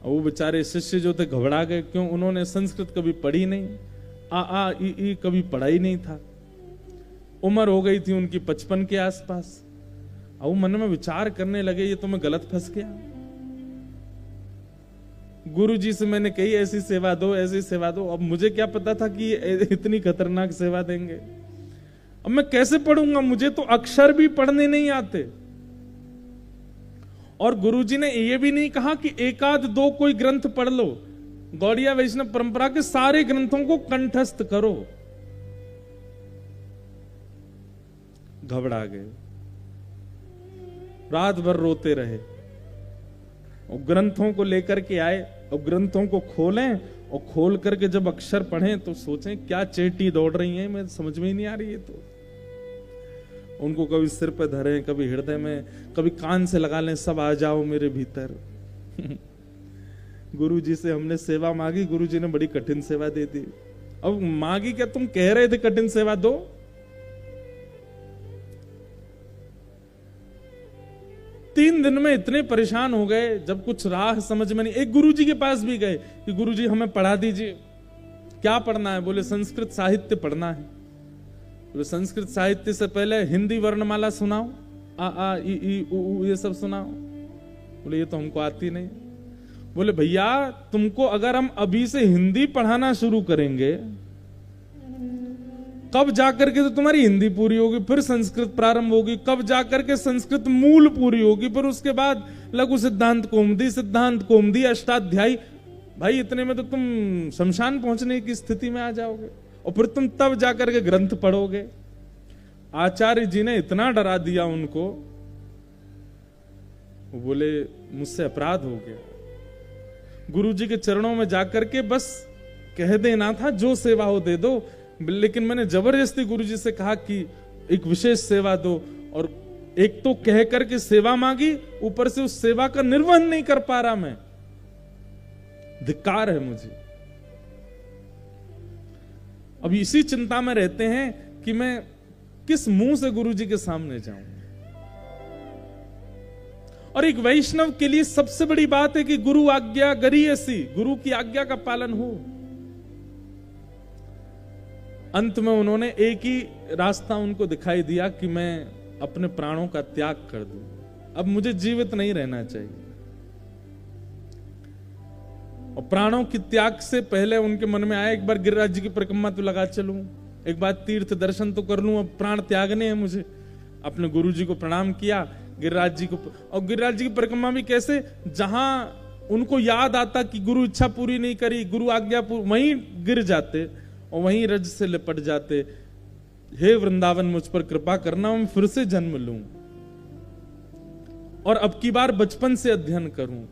वो बेचारे शिष्य जो थे घबरा गए, क्यों? उन्होंने संस्कृत कभी पढ़ी नहीं, आ ई कभी पढ़ा ही नहीं था। उम्र हो गई थी उनकी 55 के आसपास। अब वो मन में विचार करने लगे ये तो मैं गलत फंस गया। गुरुजी से मैंने कही ऐसी सेवा दो, ऐसी सेवा दो, अब मुझे क्या पता था कि ये इतनी खतरनाक सेवा देंगे। अब मैं कैसे पढ़ूंगा? मुझे तो अक्षर भी पढ़ने नहीं आते। और गुरुजी ने ये भी नहीं कहा कि एक आध दो कोई ग्रंथ पढ़ लो, गौड़िया वैष्णव परंपरा के सारे ग्रंथों को कंठस्थ करो। घबरा गए, रात भर रोते रहे, और ग्रंथों को लेकर के आए, और ग्रंथों को खोलें और खोल करके जब अक्षर पढ़ें तो सोचें क्या चेटी दौड़ रही हैं, मैं समझ में ही नहीं आ रही है। तो उनको कभी सिर पे धरें, कभी हृदय में, कभी कान से लगा लें, सब आ जाओ मेरे भीतर। गुरु जी से हमने सेवा मांगी, गुरु जी ने बड़ी कठिन सेवा दे दी। अब मांगी क्या, तुम कह रहे थे कठिन सेवा दो। तीन दिन में इतने परेशान हो गए, जब कुछ राह समझ में नहीं। एक गुरु जी के पास भी गए कि गुरु जी हमें पढ़ा दीजिए। क्या पढ़ना है? बोले संस्कृत साहित्य पढ़ना है। बोले संस्कृत साहित्य से पहले हिंदी वर्णमाला सुनाओ, आ आ ई ई उ ऊ ये सब सुनाओ। बोले ये तो हमको आती नहीं। बोले भैया तुमको अगर हम अभी से हिंदी पढ़ाना शुरू करेंगे, कब जाकर के तो तुम्हारी हिंदी पूरी होगी, फिर संस्कृत प्रारंभ होगी, कब जाकर के संस्कृत मूल पूरी होगी, फिर उसके बाद लघु सिद्धांत कौमुदी, अष्टाध्यायी। भाई इतने में तो तुम शमशान पहुंचने की स्थिति में आ जाओगे, और फिर तुम तब जाकर के ग्रंथ पढ़ोगे। आचार्य जी ने इतना डरा दिया उनको, वो बोले मुझसे अपराध हो गया। गुरु जी के चरणों में जाकर के बस कह देना था जो सेवा हो दे दो, लेकिन मैंने जबरदस्ती गुरु जी से कहा कि एक विशेष सेवा दो, और एक तो कह करके सेवा मांगी, ऊपर से उस सेवा का निर्वहन नहीं कर पा रहा मैं। धिक्कार है मुझे। अब इसी चिंता में रहते हैं कि मैं किस मुंह से गुरु जी के सामने जाऊं। और एक वैष्णव के लिए सबसे बड़ी बात है कि गुरु आज्ञा गरीयसी, गुरु की आज्ञा का पालन हो। अंत में उन्होंने एक ही रास्ता उनको दिखाई दिया कि मैं अपने प्राणों का त्याग कर दूं, अब मुझे जीवित नहीं रहना चाहिए। और प्राणों की त्याग से पहले उनके मन में आया एक बार गिरिराज जी की परिक्रमा तो लगा चलूं, एक बार तीर्थ दर्शन तो कर लूं, अब प्राण त्यागने हैं मुझे। अपने गुरु जी को प्रणाम किया, गिरिराज जी को। और गिरिराज जी की परिक्रमा भी कैसे, जहां उनको याद आता कि गुरु इच्छा पूरी नहीं करी, गुरु आज्ञा पूरी, वहीं गिर जाते और वहीं रज से लिपट जाते। हे वृंदावन मुझ पर कृपा करना, मैं फिर से जन्म लूं और अब की बार बचपन से अध्ययन करूं।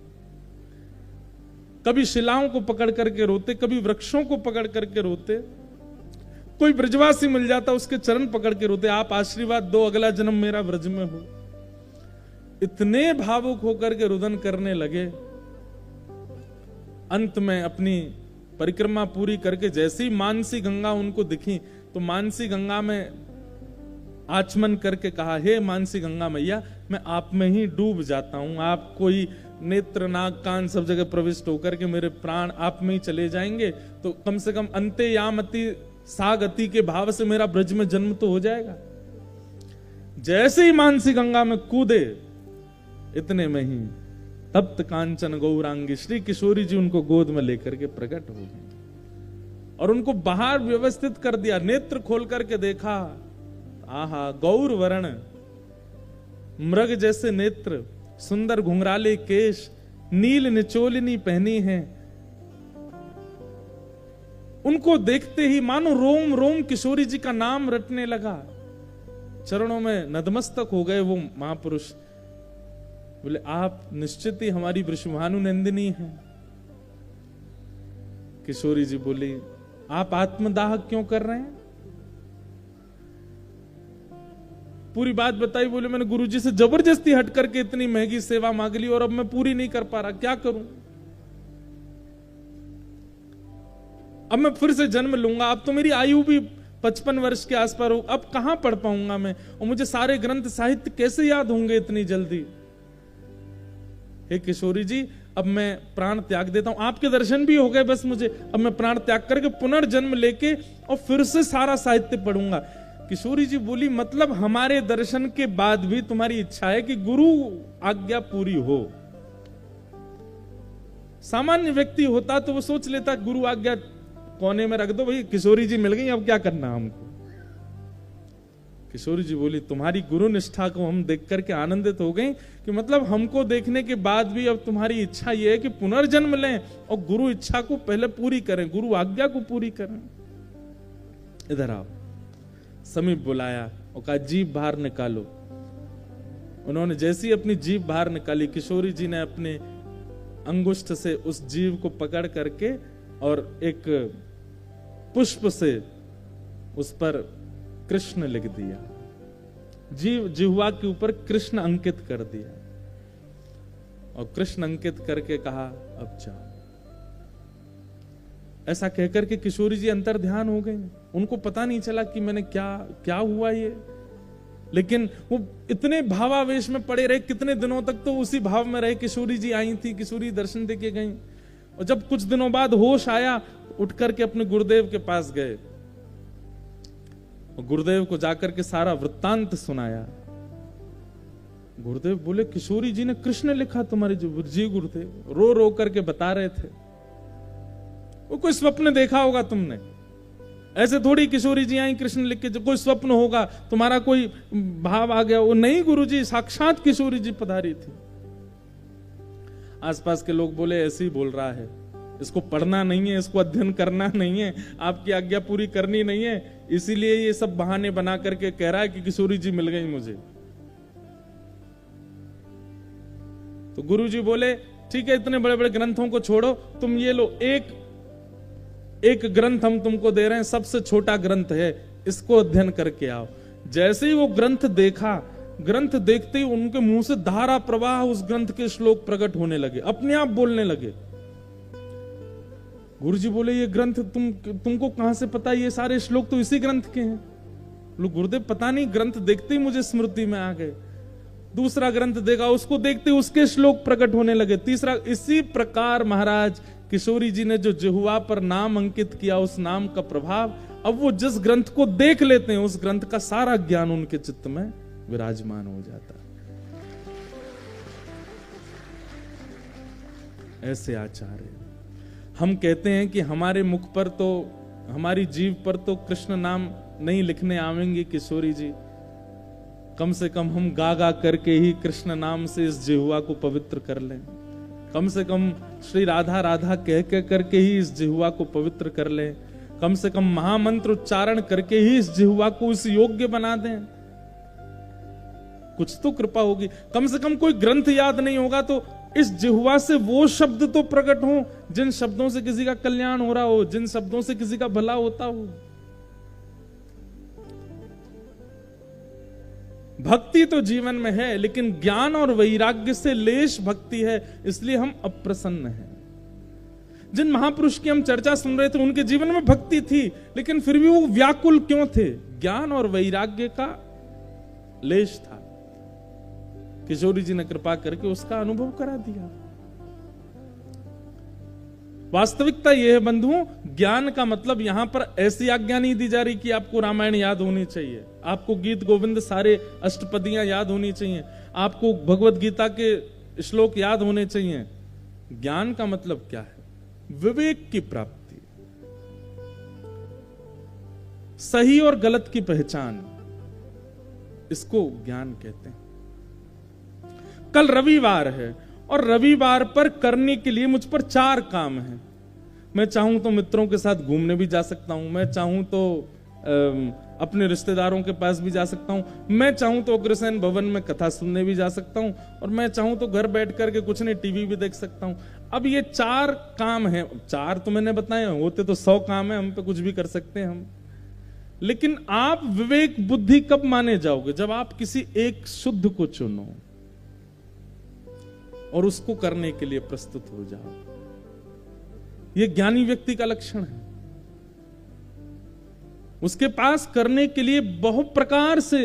कभी शिलाओं को पकड़ करके रोते, कभी वृक्षों को पकड़ करके रोते, कोई ब्रजवासी मिल जाता उसके चरण पकड़ के रोते, आप आशीर्वाद दो अगला जन्म मेरा ब्रज में हो। इतने भावुक होकर के रुदन करने लगे। अंत में अपनी परिक्रमा पूरी करके जैसे ही मानसी गंगा उनको दिखी, तो मानसी गंगा में आचमन करके कहा, हे मानसी गंगा मैया, मैं आप में ही डूब जाता हूं। आप कोई नेत्र नाक कान सब जगह प्रविष्ट होकर के मेरे प्राण आप में ही चले जाएंगे, तो कम से कम अंते यामति सागति के भाव से मेरा ब्रज में जन्म तो हो जाएगा। जैसे ही मानसी गंगा में कूदे, इतने में ही तप्त कांचन गौरांगी श्री किशोरी जी उनको गोद में लेकर के प्रकट हो गई और उनको बाहर व्यवस्थित कर दिया। नेत्र खोल करके देखा, आहा गौर वर्ण, मृग जैसे नेत्र, सुंदर घुंघराले केश, नील निचोलिनी पहनी है। उनको देखते ही मानो रोम रोम किशोरी जी का नाम रटने लगा। चरणों में नतमस्तक हो गए वो महापुरुष। बोले आप निश्चित ही हमारी वृषभानु नंदिनी हैं। किशोरी जी बोली, आप आत्मदाह क्यों कर रहे हैं? पूरी बात बताई। बोले मैंने गुरुजी से जबरदस्ती हट करके इतनी महंगी सेवा मांग ली और अब मैं पूरी नहीं कर पा रहा, क्या करूं? अब मैं फिर से जन्म लूंगा, अब तो मेरी आयु भी 55 वर्ष के आसपास हो, अब कहां पढ़ पाऊंगा मैं, और मुझे सारे ग्रंथ साहित्य कैसे याद होंगे इतनी जल्दी? हे किशोरी जी, अब मैं प्राण त्याग देता हूं, आपके दर्शन भी हो गए बस मुझे, अब मैं प्राण त्याग करके पुनर्जन्म लेके और फिर से सारा साहित्य पढ़ूंगा। किशोरी जी बोली, मतलब हमारे दर्शन के बाद भी तुम्हारी इच्छा है कि गुरु आज्ञा पूरी हो? सामान्य व्यक्ति होता तो वो सोच लेता गुरु आज्ञा कोने में रख दो भाई, किशोरी जी मिल गई, अब क्या करना हमको। किशोरी जी बोली, तुम्हारी गुरु निष्ठा को हम देख करके आनंदित हो गए कि मतलब हमको देखने के बाद भी अब तुम्हारी इच्छा यह है कि पुनर्जन्म लें और गुरु इच्छा को पहले पूरी करें, गुरु आज्ञा को पूरी करें। इधर आओ। समीप बुलाया और कहा जीभ बाहर निकालो। उन्होंने जैसी अपनी जीभ बाहर निकाली, किशोरी जी ने अपने अंगुष्ठ से उस जीभ को पकड़ करके और एक पुष्प से उस पर कृष्ण लिख दिया, जिह्वा के ऊपर कृष्ण अंकित कर दिया और कृष्ण अंकित करके कहा अब जाओ। ऐसा कहकर के किशोरी जी अंतर ध्यान हो गए, उनको पता नहीं चला कि मैंने क्या हुआ ये, लेकिन वो इतने भावावेश में पड़े रहे, कितने दिनों तक तो उसी भाव में रहे। किशोरी जी आई थी, किशोरी दर्शन देके गई, और जब कुछ दिनों बाद होश आया, उठ करके अपने गुरुदेव के पास गए और गुरुदेव को जाकर के सारा वृत्तांत सुनाया। गुरुदेव बोले किशोरी जी ने कृष्ण लिखा तुम्हारे जी। गुरुदेव रो रो करके बता रहे थे, वो कोई स्वप्न देखा होगा तुमने, ऐसे थोड़ी किशोरी जी आई कृष्ण लिख के, जो कोई स्वप्न होगा, तुम्हारा कोई भाव आ गया। वो नहीं गुरुजी, साक्षात किशोरी जी पधारी थी। आसपास के लोग बोले ऐसे ही बोल रहा है, इसको पढ़ना नहीं है, इसको अध्ययन करना नहीं है, आपकी आज्ञा पूरी करनी नहीं है, इसीलिए ये सब बहाने बना करके कह रहा है कि किशोरी जी मिल गई मुझे। तो गुरुजी बोले ठीक है, इतने बड़े बड़े ग्रंथों को छोड़ो, तुम ये लो, एक ग्रंथ हम तुमको दे रहे हैं, सबसे छोटा ग्रंथ है, इसको अध्ययन करके आओ। जैसे ही वो ग्रंथ देखा, ग्रंथ देखते ही उनके मुंह से धारा प्रवाह उस ग्रंथ के श्लोक प्रकट होने लगे, अपने आप बोलने लगे। गुरुजी बोले ये ग्रंथ तुमको कहां से पता, ये सारे श्लोक तो इसी ग्रंथ के हैं। लोग गुरुदेव पता नहीं, ग्रंथ देखते ही मुझे स्मृति में आ गए। दूसरा ग्रंथ देखा, उसको देखते उसके श्लोक प्रकट होने लगे। तीसरा, इसी प्रकार महाराज किशोरी जी ने जो जिह्वा पर नाम अंकित किया, उस नाम का प्रभाव अब वो जिस ग्रंथ को देख लेते हैं, उस ग्रंथ का सारा ज्ञान उनके चित्त में विराजमान हो जाता है। ऐसे आचार्य हम कहते हैं कि हमारे मुख पर तो, हमारी जीव पर तो कृष्ण नाम नहीं लिखने आवेंगे किशोरी जी, कम से कम हम गा गा करके ही कृष्ण नाम से इस जिह्वा को पवित्र कर लें। कम से कम श्री राधा राधा कह के करके ही इस जिह्वा को पवित्र कर लें। कम से कम महामंत्र उच्चारण करके ही इस जिह्वा को इस योग्य बना दें, कुछ तो कृपा होगी। कम से कम कोई ग्रंथ याद नहीं होगा तो इस जिह्वा से वो शब्द तो प्रकट हो जिन शब्दों से किसी का कल्याण हो रहा हो, जिन शब्दों से किसी का भला होता हो। भक्ति तो जीवन में है, लेकिन ज्ञान और वैराग्य से लेश भक्ति है, इसलिए हम अप्रसन्न हैं। जिन महापुरुष की हम चर्चा सुन रहे थे, उनके जीवन में भक्ति थी, लेकिन फिर भी वो व्याकुल क्यों थे? ज्ञान और वैराग्य का लेश था। किशोरी जी ने कृपा करके उसका अनुभव करा दिया। वास्तविकता यह है बंधुओं, ज्ञान का मतलब यहां पर ऐसी आज्ञा नहीं दी जा रही कि आपको रामायण याद होनी चाहिए, आपको गीत गोविंद सारे अष्टपदियां याद होनी चाहिए, आपको भगवत गीता के श्लोक याद होने चाहिए। ज्ञान का मतलब क्या है? विवेक की प्राप्ति, सही और गलत की पहचान, इसको ज्ञान कहते हैं। कल रविवार है और रविवार पर करने के लिए मुझ पर 4 काम हैं। मैं चाहूं तो मित्रों के साथ घूमने भी जा सकता हूं, मैं चाहूं तो अपने रिश्तेदारों के पास भी जा सकता हूं, मैं चाहूं तो अग्रसेन भवन में कथा सुनने भी जा सकता हूं, और मैं चाहूं तो घर बैठ करके कुछ नहीं टीवी भी देख सकता हूं। अब ये 4 काम हैं, 4 तो मैंने बताए, होते तो 100 काम है, हम पे कुछ भी कर सकते हैं हम। लेकिन आप विवेक बुद्धि कब माने जाओगे? जब आप किसी एक शुद्ध को चुनो और उसको करने के लिए प्रस्तुत हो जाओ। यह ज्ञानी व्यक्ति का लक्षण है। उसके पास करने के लिए बहुत प्रकार से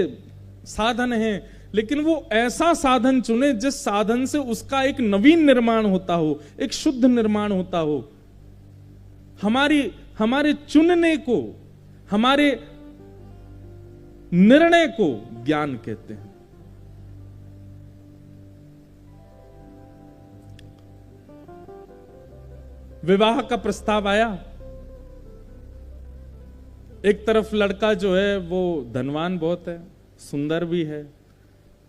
साधन हैं, लेकिन वो ऐसा साधन चुने जिस साधन से उसका एक नवीन निर्माण होता हो, एक शुद्ध निर्माण होता हो। हमारे चुनने को, हमारे निर्णय को ज्ञान कहते हैं। विवाह का प्रस्ताव आया, एक तरफ लड़का जो है वो धनवान बहुत है, सुंदर भी है,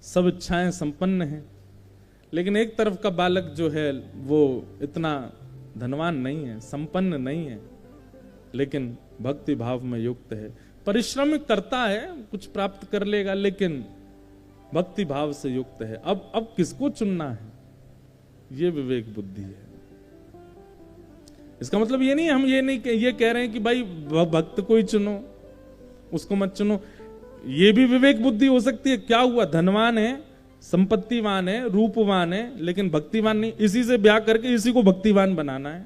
सब इच्छाएं संपन्न है, लेकिन एक तरफ का बालक जो है वो इतना धनवान नहीं है, संपन्न नहीं है, लेकिन भक्ति भाव में युक्त है, परिश्रम करता है, कुछ प्राप्त कर लेगा, लेकिन भक्ति भाव से युक्त है। अब किसको चुनना है? ये विवेक बुद्धि है। इसका मतलब ये नहीं, हम ये कह रहे हैं कि भाई भक्त को ही चुनो, उसको मत चुनो। ये भी विवेक बुद्धि हो सकती है। क्या हुआ, धनवान है, संपत्तिवान है, रूपवान है, लेकिन भक्तिवान नहीं, इसी से ब्याह करके इसी को भक्तिवान बनाना है,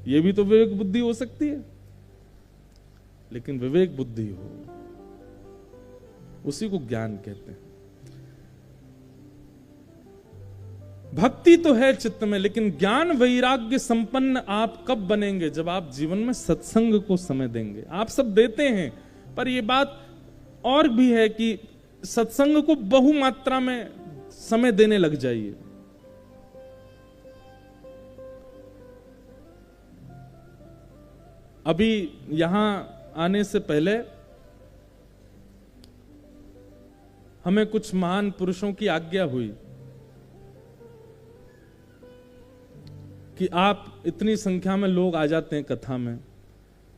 ये भी तो विवेक बुद्धि हो सकती है। लेकिन विवेक बुद्धि हो, उसी को ज्ञान कहते हैं। भक्ति तो है चित्त में, लेकिन ज्ञान वैराग्य संपन्न आप कब बनेंगे? जब आप जीवन में सत्संग को समय देंगे। आप सब देते हैं, पर यह बात और भी है कि सत्संग को बहुमात्रा में समय देने लग जाइए। अभी यहां आने से पहले हमें कुछ महान पुरुषों की आज्ञा हुई कि आप इतनी संख्या में लोग आ जाते हैं कथा में,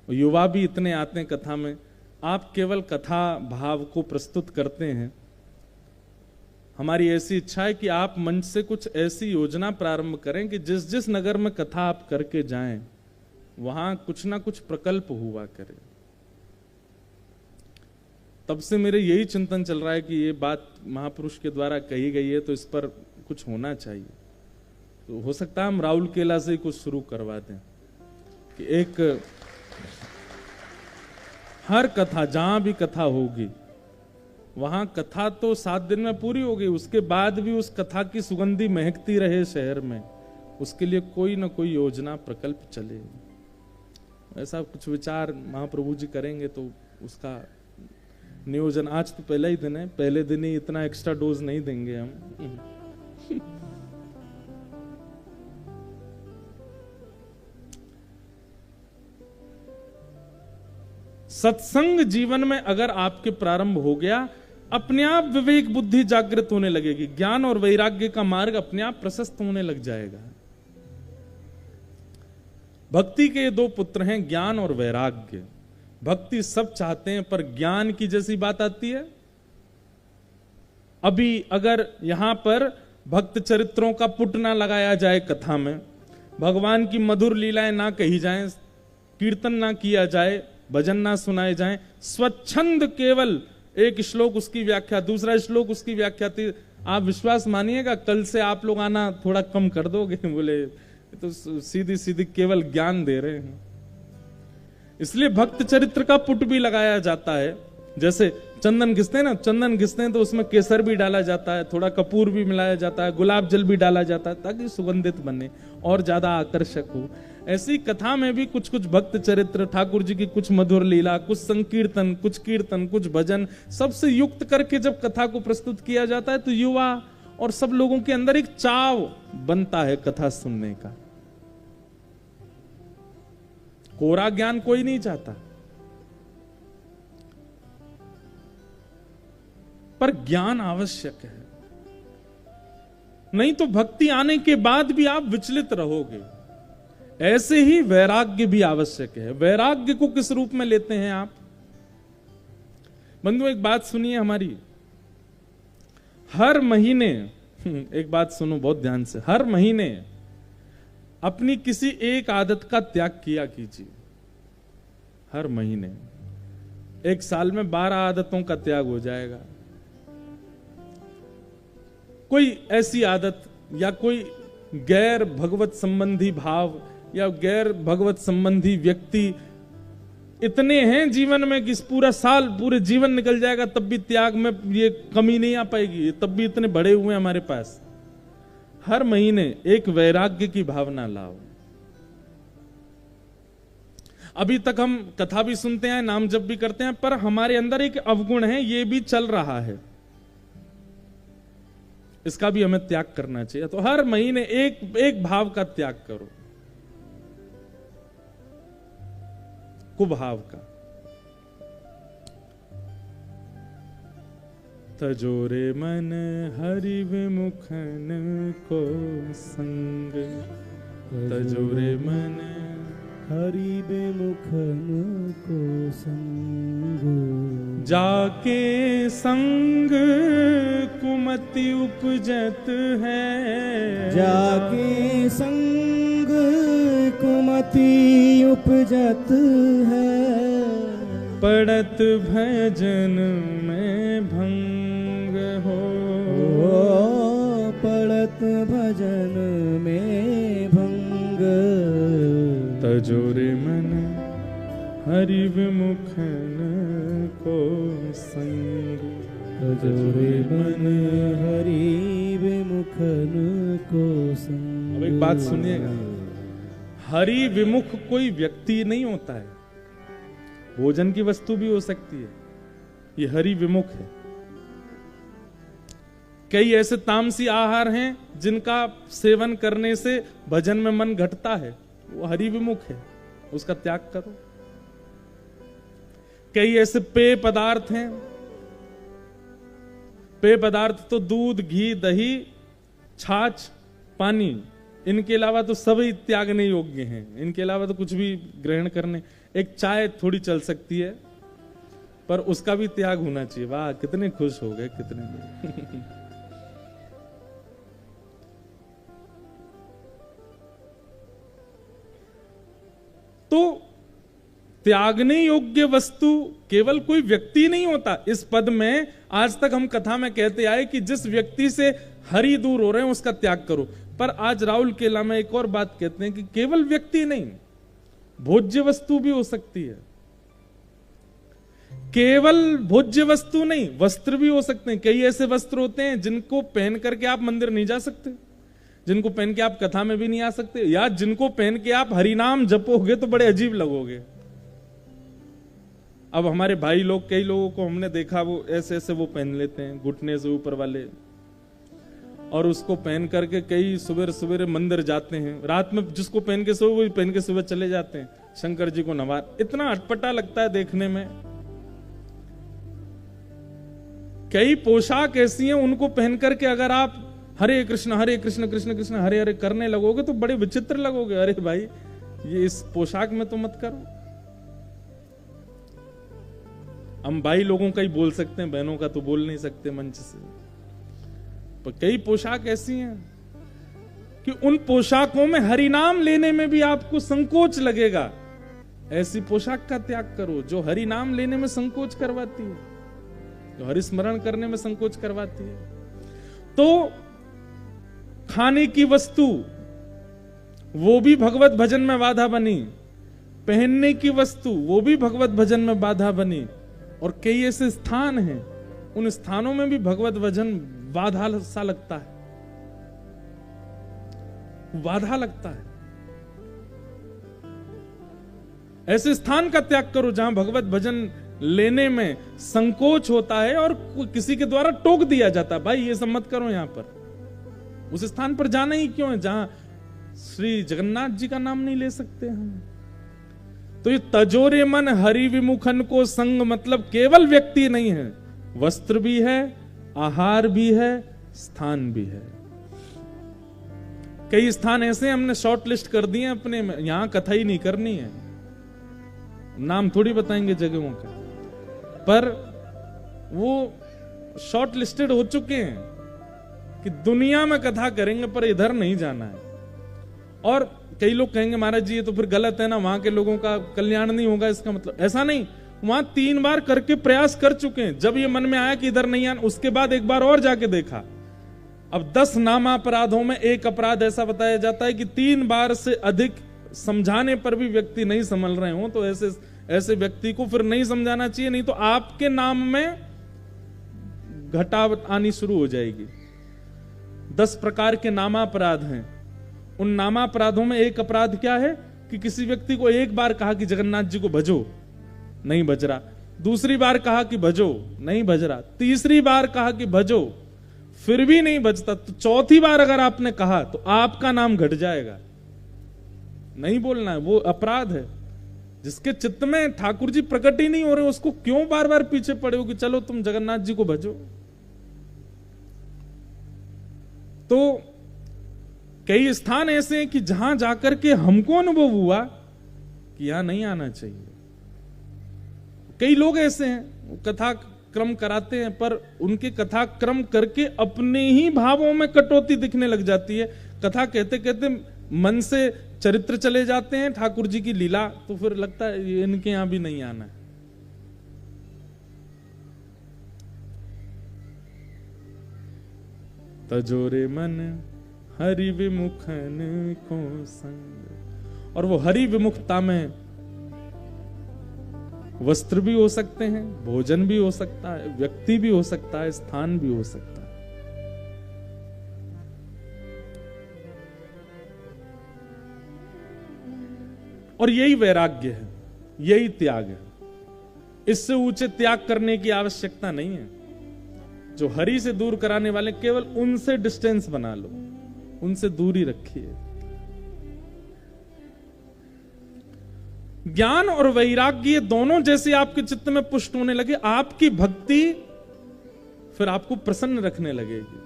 युवा भी इतने आते हैं कथा में, आप केवल कथा भाव को प्रस्तुत करते हैं। हमारी ऐसी इच्छा है कि आप मंच से कुछ ऐसी योजना प्रारंभ करें कि जिस जिस नगर में कथा आप करके जाएं, वहां कुछ ना कुछ प्रकल्प हुआ करे। तब से मेरे यही चिंतन चल रहा है कि ये बात महापुरुष के द्वारा कही गई है, तो इस पर कुछ होना चाहिए। तो हो सकता है हम राहुल केला से ही कुछ शुरू करवा दें कि एक हर कथा, जहां भी कथा होगी, वहां कथा तो 7 दिन में पूरी होगी, उसके बाद भी उस कथा की सुगंधी महकती रहे शहर में, उसके लिए कोई ना कोई योजना प्रकल्प चले। ऐसा कुछ विचार महाप्रभु जी करेंगे तो उसका नियोजन। आज तो पहला ही दिन है, पहले दिन ही इतना एक्स्ट्रा डोज नहीं देंगे हम। सत्संग जीवन में अगर आपके प्रारंभ हो गया, अपने आप विवेक बुद्धि जागृत होने लगेगी, ज्ञान और वैराग्य का मार्ग अपने आप प्रशस्त होने लग जाएगा। भक्ति के 2 पुत्र हैं, ज्ञान और वैराग्य। भक्ति सब चाहते हैं, पर ज्ञान की जैसी बात आती है। अभी अगर यहां पर भक्त चरित्रों का पुट ना लगाया जाए कथा में, भगवान की मधुर लीलाएं ना कही जाएं, कीर्तन ना किया जाए, भजन ना सुनाए जाएं, स्वच्छंद केवल एक श्लोक उसकी व्याख्या, दूसरा श्लोक उसकी व्याख्या थी, आप विश्वास मानिएगा कल से आप लोग आना थोड़ा कम कर दोगे। बोले तो सीधी सीधी केवल ज्ञान दे रहे हैं। इसलिए भक्त चरित्र का पुट भी लगाया जाता है। जैसे चंदन घिसते हैं ना, चंदन घिसते हैं तो उसमें केसर भी डाला जाता है, थोड़ा कपूर भी मिलाया जाता है, गुलाब जल भी डाला जाता है, ताकि सुगंधित बने और ज्यादा आकर्षक हो। ऐसी कथा में भी कुछ कुछ भक्त चरित्र, ठाकुर जी की कुछ मधुर लीला, कुछ संकीर्तन, कुछ कीर्तन, कुछ भजन, सबसे युक्त करके जब कथा को प्रस्तुत किया जाता है तो युवा और सब लोगों के अंदर एक चाव बनता है कथा सुनने का। कोरा ज्ञान कोई नहीं चाहता, पर ज्ञान आवश्यक है, नहीं तो भक्ति आने के बाद भी आप विचलित रहोगे। ऐसे ही वैराग्य भी आवश्यक है। वैराग्य को किस रूप में लेते हैं आप? बंधु एक बात सुनिए हमारी, हर महीने एक बात सुनो बहुत ध्यान से, हर महीने अपनी किसी एक आदत का त्याग किया कीजिए। हर महीने, 1 साल में 12 आदतों का त्याग हो जाएगा। कोई ऐसी आदत या कोई गैर भगवत संबंधी भाव या गैर भगवत संबंधी व्यक्ति इतने हैं जीवन में कि इस पूरा साल, पूरे जीवन निकल जाएगा, तब भी त्याग में ये कमी नहीं आ पाएगी, तब भी इतने बड़े हुए हमारे पास। हर महीने एक वैराग्य की भावना लाओ। अभी तक हम कथा भी सुनते हैं, नाम जप भी करते हैं, पर हमारे अंदर एक अवगुण है, ये भी चल रहा है, इसका भी हमें त्याग करना चाहिए। तो हर महीने एक भाव का त्याग करो, कुभाव का। तजोरे मन हरि विमुखन को संग, तजोरे मन हरि विमुखन को संग, जाके संग कुमति उपजत है, जाके संग कुमति भक्ति उपजत है, पड़त भजन में भंग हो। पड़त भजन में भंग, तजोरे मन हरि विमुखन को संग। तजोरे मन हरि विमुखन को संग। अब एक बात सुनिएगा, हरि विमुख कोई व्यक्ति नहीं होता है, भोजन की वस्तु भी हो सकती है, ये हरि विमुख है। कई ऐसे तामसी आहार हैं जिनका सेवन करने से भजन में मन घटता है, वो हरि विमुख है, उसका त्याग करो। कई ऐसे पेय पदार्थ हैं, पेय पदार्थ तो दूध, घी, दही, छाछ, पानी, इनके अलावा तो सभी त्यागने योग्य हैं, इनके अलावा तो कुछ भी ग्रहण करने। एक चाय थोड़ी चल सकती है, पर उसका भी त्याग होना चाहिए। वाह, कितने खुश हो गए कितने लोग। तो त्यागने योग्य वस्तु केवल कोई व्यक्ति नहीं होता। इस पद में आज तक हम कथा में कहते आए कि जिस व्यक्ति से हरि दूर हो रहे हैं उसका त्याग करो, पर आज राहुल केला में एक और बात कहते हैं कि केवल व्यक्ति नहीं, भोज्य वस्तु भी हो सकती है। केवल भोज्य वस्तु नहीं, वस्त्र भी हो सकते हैं। कई ऐसे वस्त्र होते हैं जिनको पहन करके आप मंदिर नहीं जा सकते, जिनको पहन के आप कथा में भी नहीं आ सकते, या जिनको पहन के आप हरिनाम जपोगे तो बड़े अजीब लगोगे। अब हमारे भाई लोग, कई लोगों को हमने देखा, वो ऐसे ऐसे वो पहन लेते हैं घुटने से ऊपर वाले, और उसको पहन करके कई सुबह सुबह मंदिर जाते हैं। रात में जिसको पहन के सो वही पहन के सुबह चले जाते हैं शंकर जी को नवार। इतना अटपटा लगता है देखने में। कई पोशाक ऐसी हैं उनको पहन करके अगर आप हरे कृष्ण कृष्ण कृष्ण हरे हरे करने लगोगे तो बड़े विचित्र लगोगे। अरे भाई, ये इस पोशाक में तो मत करो। हम भाई लोगों का ही बोल सकते हैं, बहनों का तो बोल नहीं सकते मंच से। पर कई पोशाक ऐसी हैं कि उन पोशाकों में हरिनाम लेने में भी आपको संकोच लगेगा। ऐसी पोशाक का त्याग करो जो हरिनाम लेने में संकोच करवाती है, जो हरिस्मरण करने में संकोच करवाती है। तो खाने की वस्तु वो भी भगवत भजन में बाधा बनी, पहनने की वस्तु वो भी भगवत भजन में बाधा बनी, और कई ऐसे स्थान हैं उन स्थानों में भी भगवत भजन बाधा सा लगता है, बाधा लगता है। ऐसे स्थान का त्याग करो जहां भगवत भजन लेने में संकोच होता है और किसी के द्वारा टोक दिया जाता है, भाई ये सब मत करो। यहां पर उस स्थान पर जाना ही क्यों है जहां श्री जगन्नाथ जी का नाम नहीं ले सकते हम। तो ये तजोरे मन हरि विमुखन को संग मतलब केवल व्यक्ति नहीं है, वस्त्र भी है, आहार भी है, स्थान भी है। कई स्थान ऐसे हमने शॉर्ट लिस्ट कर दिए अपने में, यहां कथा ही नहीं करनी है, नाम थोड़ी बताएंगे जगहों का, पर वो शॉर्ट लिस्टेड हो चुके हैं कि दुनिया में कथा करेंगे पर इधर नहीं जाना है। और कई लोग कहेंगे महाराज जी ये तो फिर गलत है ना, वहां के लोगों का कल्याण नहीं होगा, इसका मतलब ऐसा नहीं। वहां 3 बार करके प्रयास कर चुके हैं। जब ये मन में आया कि इधर नहीं आना, उसके बाद एक बार और जाके देखा। अब 10 नामापराधों में एक अपराध ऐसा बताया जाता है कि 3 बार से अधिक समझाने पर भी व्यक्ति नहीं समझ रहे हो, तो ऐसे व्यक्ति को फिर नहीं समझाना चाहिए, नहीं तो आपके नाम में घटाव आनी शुरू हो जाएगी। 10 प्रकार के नामापराध हैं। उन नामापराधों में एक अपराध क्या है कि किसी व्यक्ति को एक बार कहा कि जगन्नाथ जी को भजो, नहीं भज रहा। दूसरी बार कहा कि भजो, नहीं भज रहा। तीसरी बार कहा कि भजो, फिर भी नहीं भजता। तो चौथी बार अगर आपने कहा तो आपका नाम घट जाएगा। नहीं बोलना है, वो अपराध है। जिसके चित्त में ठाकुर जी प्रकट ही नहीं हो रहे उसको क्यों बार बार पीछे पड़े हो कि चलो तुम जगन्नाथ जी को भजो। तो कई स्थान ऐसे हैं कि जहां जाकर के हमको अनुभव हुआ कि यहां नहीं आना चाहिए। कई लोग ऐसे हैं कथा क्रम कराते हैं, पर उनके कथा क्रम करके अपने ही भावों में कटौती दिखने लग जाती है। कथा कहते कहते मन से चरित्र चले जाते हैं, ठाकुर जी की लीला, तो फिर लगता है ये इनके यहां भी नहीं आना है। तजोरे मन हरि विमुखन को संग। और वो हरि विमुखता में वस्त्र भी हो सकते हैं, भोजन भी हो सकता है, व्यक्ति भी हो सकता है, स्थान भी हो सकता है। और यही वैराग्य है, यही त्याग है। इससे ऊंचे त्याग करने की आवश्यकता नहीं है। जो हरि से दूर कराने वाले, केवल उनसे डिस्टेंस बना लो, उनसे दूरी रखिए। ज्ञान और वैराग्य दोनों जैसे आपके चित्त में पुष्ट होने लगे, आपकी भक्ति फिर आपको प्रसन्न रखने लगेगी।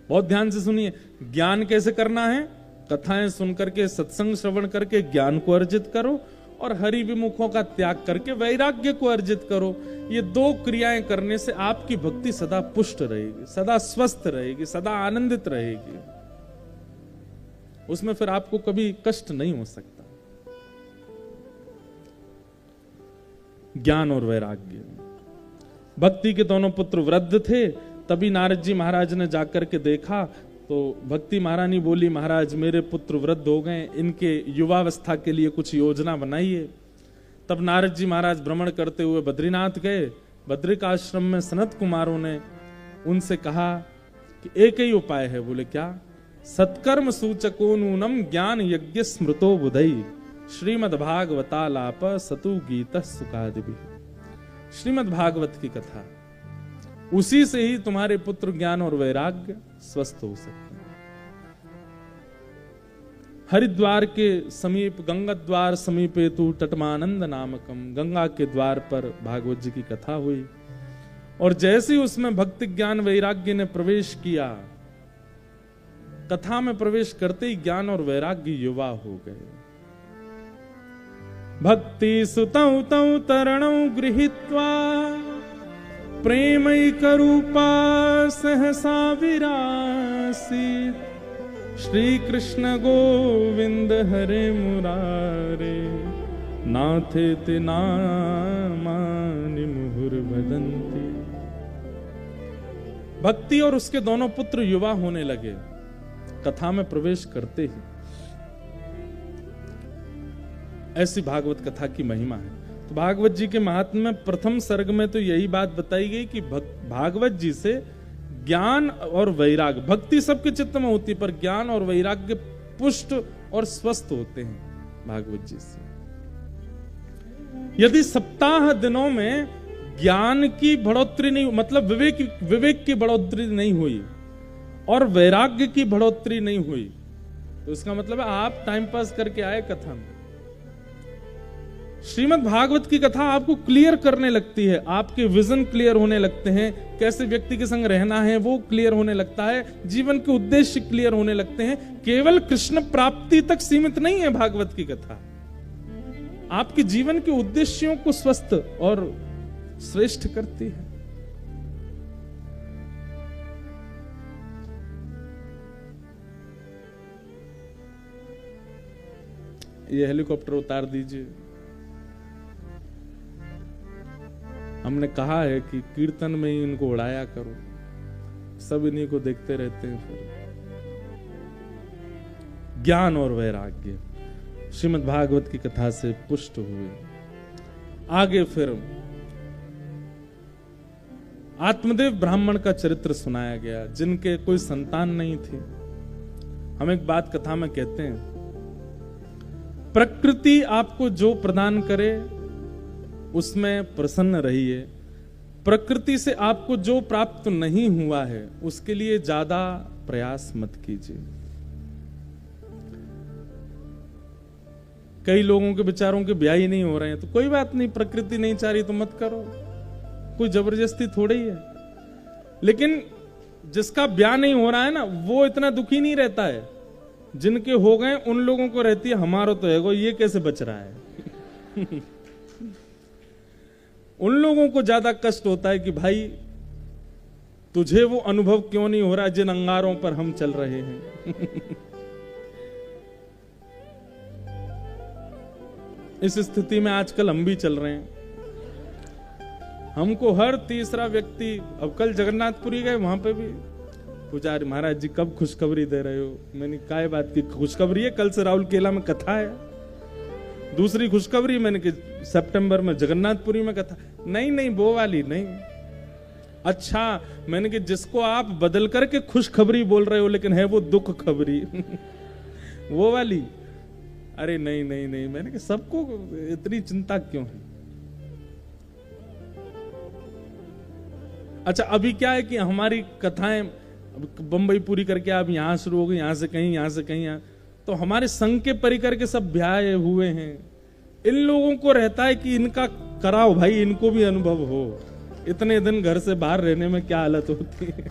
बहुत ध्यान से सुनिए, ज्ञान कैसे करना है? कथाएं सुनकर के, सत्संग श्रवण करके ज्ञान को अर्जित करो, और हरि विमुखों का त्याग करके वैराग्य को अर्जित करो। ये दो क्रियाएं करने से आपकी भक्ति सदा पुष्ट रहेगी, सदा स्वस्थ रहेगी, सदा आनंदित रहेगी। उसमें फिर आपको कभी कष्ट नहीं हो सकता। ज्ञान और वैराग्य। भक्ति के दोनों पुत्र वृद्ध थे, तभी नारद जी महाराज ने जाकर के देखा तो भक्ति महारानी बोली, महाराज मेरे पुत्र वृद्ध हो गए, इनके युवावस्था के लिए कुछ योजना बनाइए। तब नारद जी महाराज भ्रमण करते हुए बद्रीनाथ गए। बद्रिक आश्रम में सनत कुमारों ने उनसे कहा कि एक ही उपाय है। बोले क्या? सत्कर्म सूचको नूनम ज्ञान यज्ञ स्मृतो बुधई श्रीमद् भागवतालाप सतु गीत सुखादिभि। श्रीमद् भागवत की कथा, उसी से ही तुम्हारे पुत्र ज्ञान और वैराग्य स्वस्थ हो सकते हैं। हरिद्वार के समीप गंगा द्वार समीपे तु तटमानंद नामकम, गंगा के द्वार पर भागवत जी की कथा हुई। और जैसे ही उसमें भक्ति ज्ञान वैराग्य ने प्रवेश किया, कथा में प्रवेश करते ही ज्ञान और वैराग्य युवा हो गए। भक्ति सुतौ तौ तरणौ गृहीत्वा प्रेमैकरूपा सहसा विरासी श्री कृष्ण गोविंद हरे मुरारे नाथेति नामानि मुहुर्वदन्ति। भक्ति और उसके दोनों पुत्र युवा होने लगे कथा में प्रवेश करते ही। ऐसी भागवत कथा की महिमा है। तो भागवत जी के महात्म्य में प्रथम सर्ग में तो यही बात बताई गई कि भागवत जी से ज्ञान और वैराग्य, भक्ति सबके चित्त में होती है पर ज्ञान और वैराग्य पुष्ट और स्वस्थ होते हैं भागवत जी से। यदि सप्ताह दिनों में ज्ञान की बढ़ोतरी नहीं, मतलब विवेक की बढ़ोतरी नहीं हुई और वैराग्य की बढ़ोतरी नहीं हुई, तो इसका मतलब है आप टाइम पास करके आए कथा में। श्रीमद् भागवत की कथा आपको क्लियर करने लगती है, आपके विजन क्लियर होने लगते हैं, कैसे व्यक्ति के संग रहना है वो क्लियर होने लगता है, जीवन के उद्देश्य क्लियर होने लगते हैं। केवल कृष्ण प्राप्ति तक सीमित नहीं है भागवत की कथा, आपके जीवन के उद्देश्यों को स्वस्थ और श्रेष्ठ करती है। ये हेलीकॉप्टर उतार दीजिए। हमने कहा है कि कीर्तन में ही इनको उड़ाया करो, सब इन्हीं को देखते रहते हैं। फिर ज्ञान और वैराग्य श्रीमद् भागवत की कथा से पुष्ट हुए। आगे फिर आत्मदेव ब्राह्मण का चरित्र सुनाया गया, जिनके कोई संतान नहीं थी। हम एक बात कथा में कहते हैं, प्रकृति आपको जो प्रदान करे उसमें प्रसन्न रहिए। प्रकृति से आपको जो प्राप्त नहीं हुआ है उसके लिए ज्यादा प्रयास मत कीजिए। कई लोगों के विचारों के ब्याह ही नहीं हो रहे हैं, तो कोई बात नहीं, प्रकृति नहीं चाह रही तो मत करो, कोई जबरदस्ती थोड़ी है। लेकिन जिसका ब्याह नहीं हो रहा है ना, वो इतना दुखी नहीं रहता है। जिनके हो गए उन लोगों को रहती है हमारा तो है, ये कैसे बच रहा है। उन लोगों को ज्यादा कष्ट होता है कि भाई तुझे वो अनुभव क्यों नहीं हो रहा जिन अंगारों पर हम चल रहे हैं। इस स्थिति में आजकल हम भी चल रहे हैं। हमको हर तीसरा व्यक्ति, अब कल जगन्नाथपुरी गए, वहां पे भी पुजारी महाराज जी कब खुशखबरी दे रहे हो? मैंने काय बात की खुशखबरी है? कल से राहुल केला में कथा है। दूसरी खुशखबरी मैंने कि सितंबर में जगन्नाथपुरी में कथा। नहीं नहीं वो वाली नहीं। अच्छा मैंने कि जिसको आप बदल करके खुशखबरी बोल रहे हो लेकिन है वो दुख खबरी वो वाली। अरे नहीं नहीं नहीं, मैंने कि सबको इतनी चिंता क्यों है? अच्छा अभी क्या है कि हमारी कथाएं बंबई पूरी करके आप यहां शुरू हो गई, यहां से कहीं, यहां से कहीं, यहां, तो हमारे संघ के परिकर के सब ब्याह हुए हैं। इन लोगों को रहता है कि इनका कराओ भाई, इनको भी अनुभव हो। इतने दिन घर से बाहर रहने में क्या हालत होती है।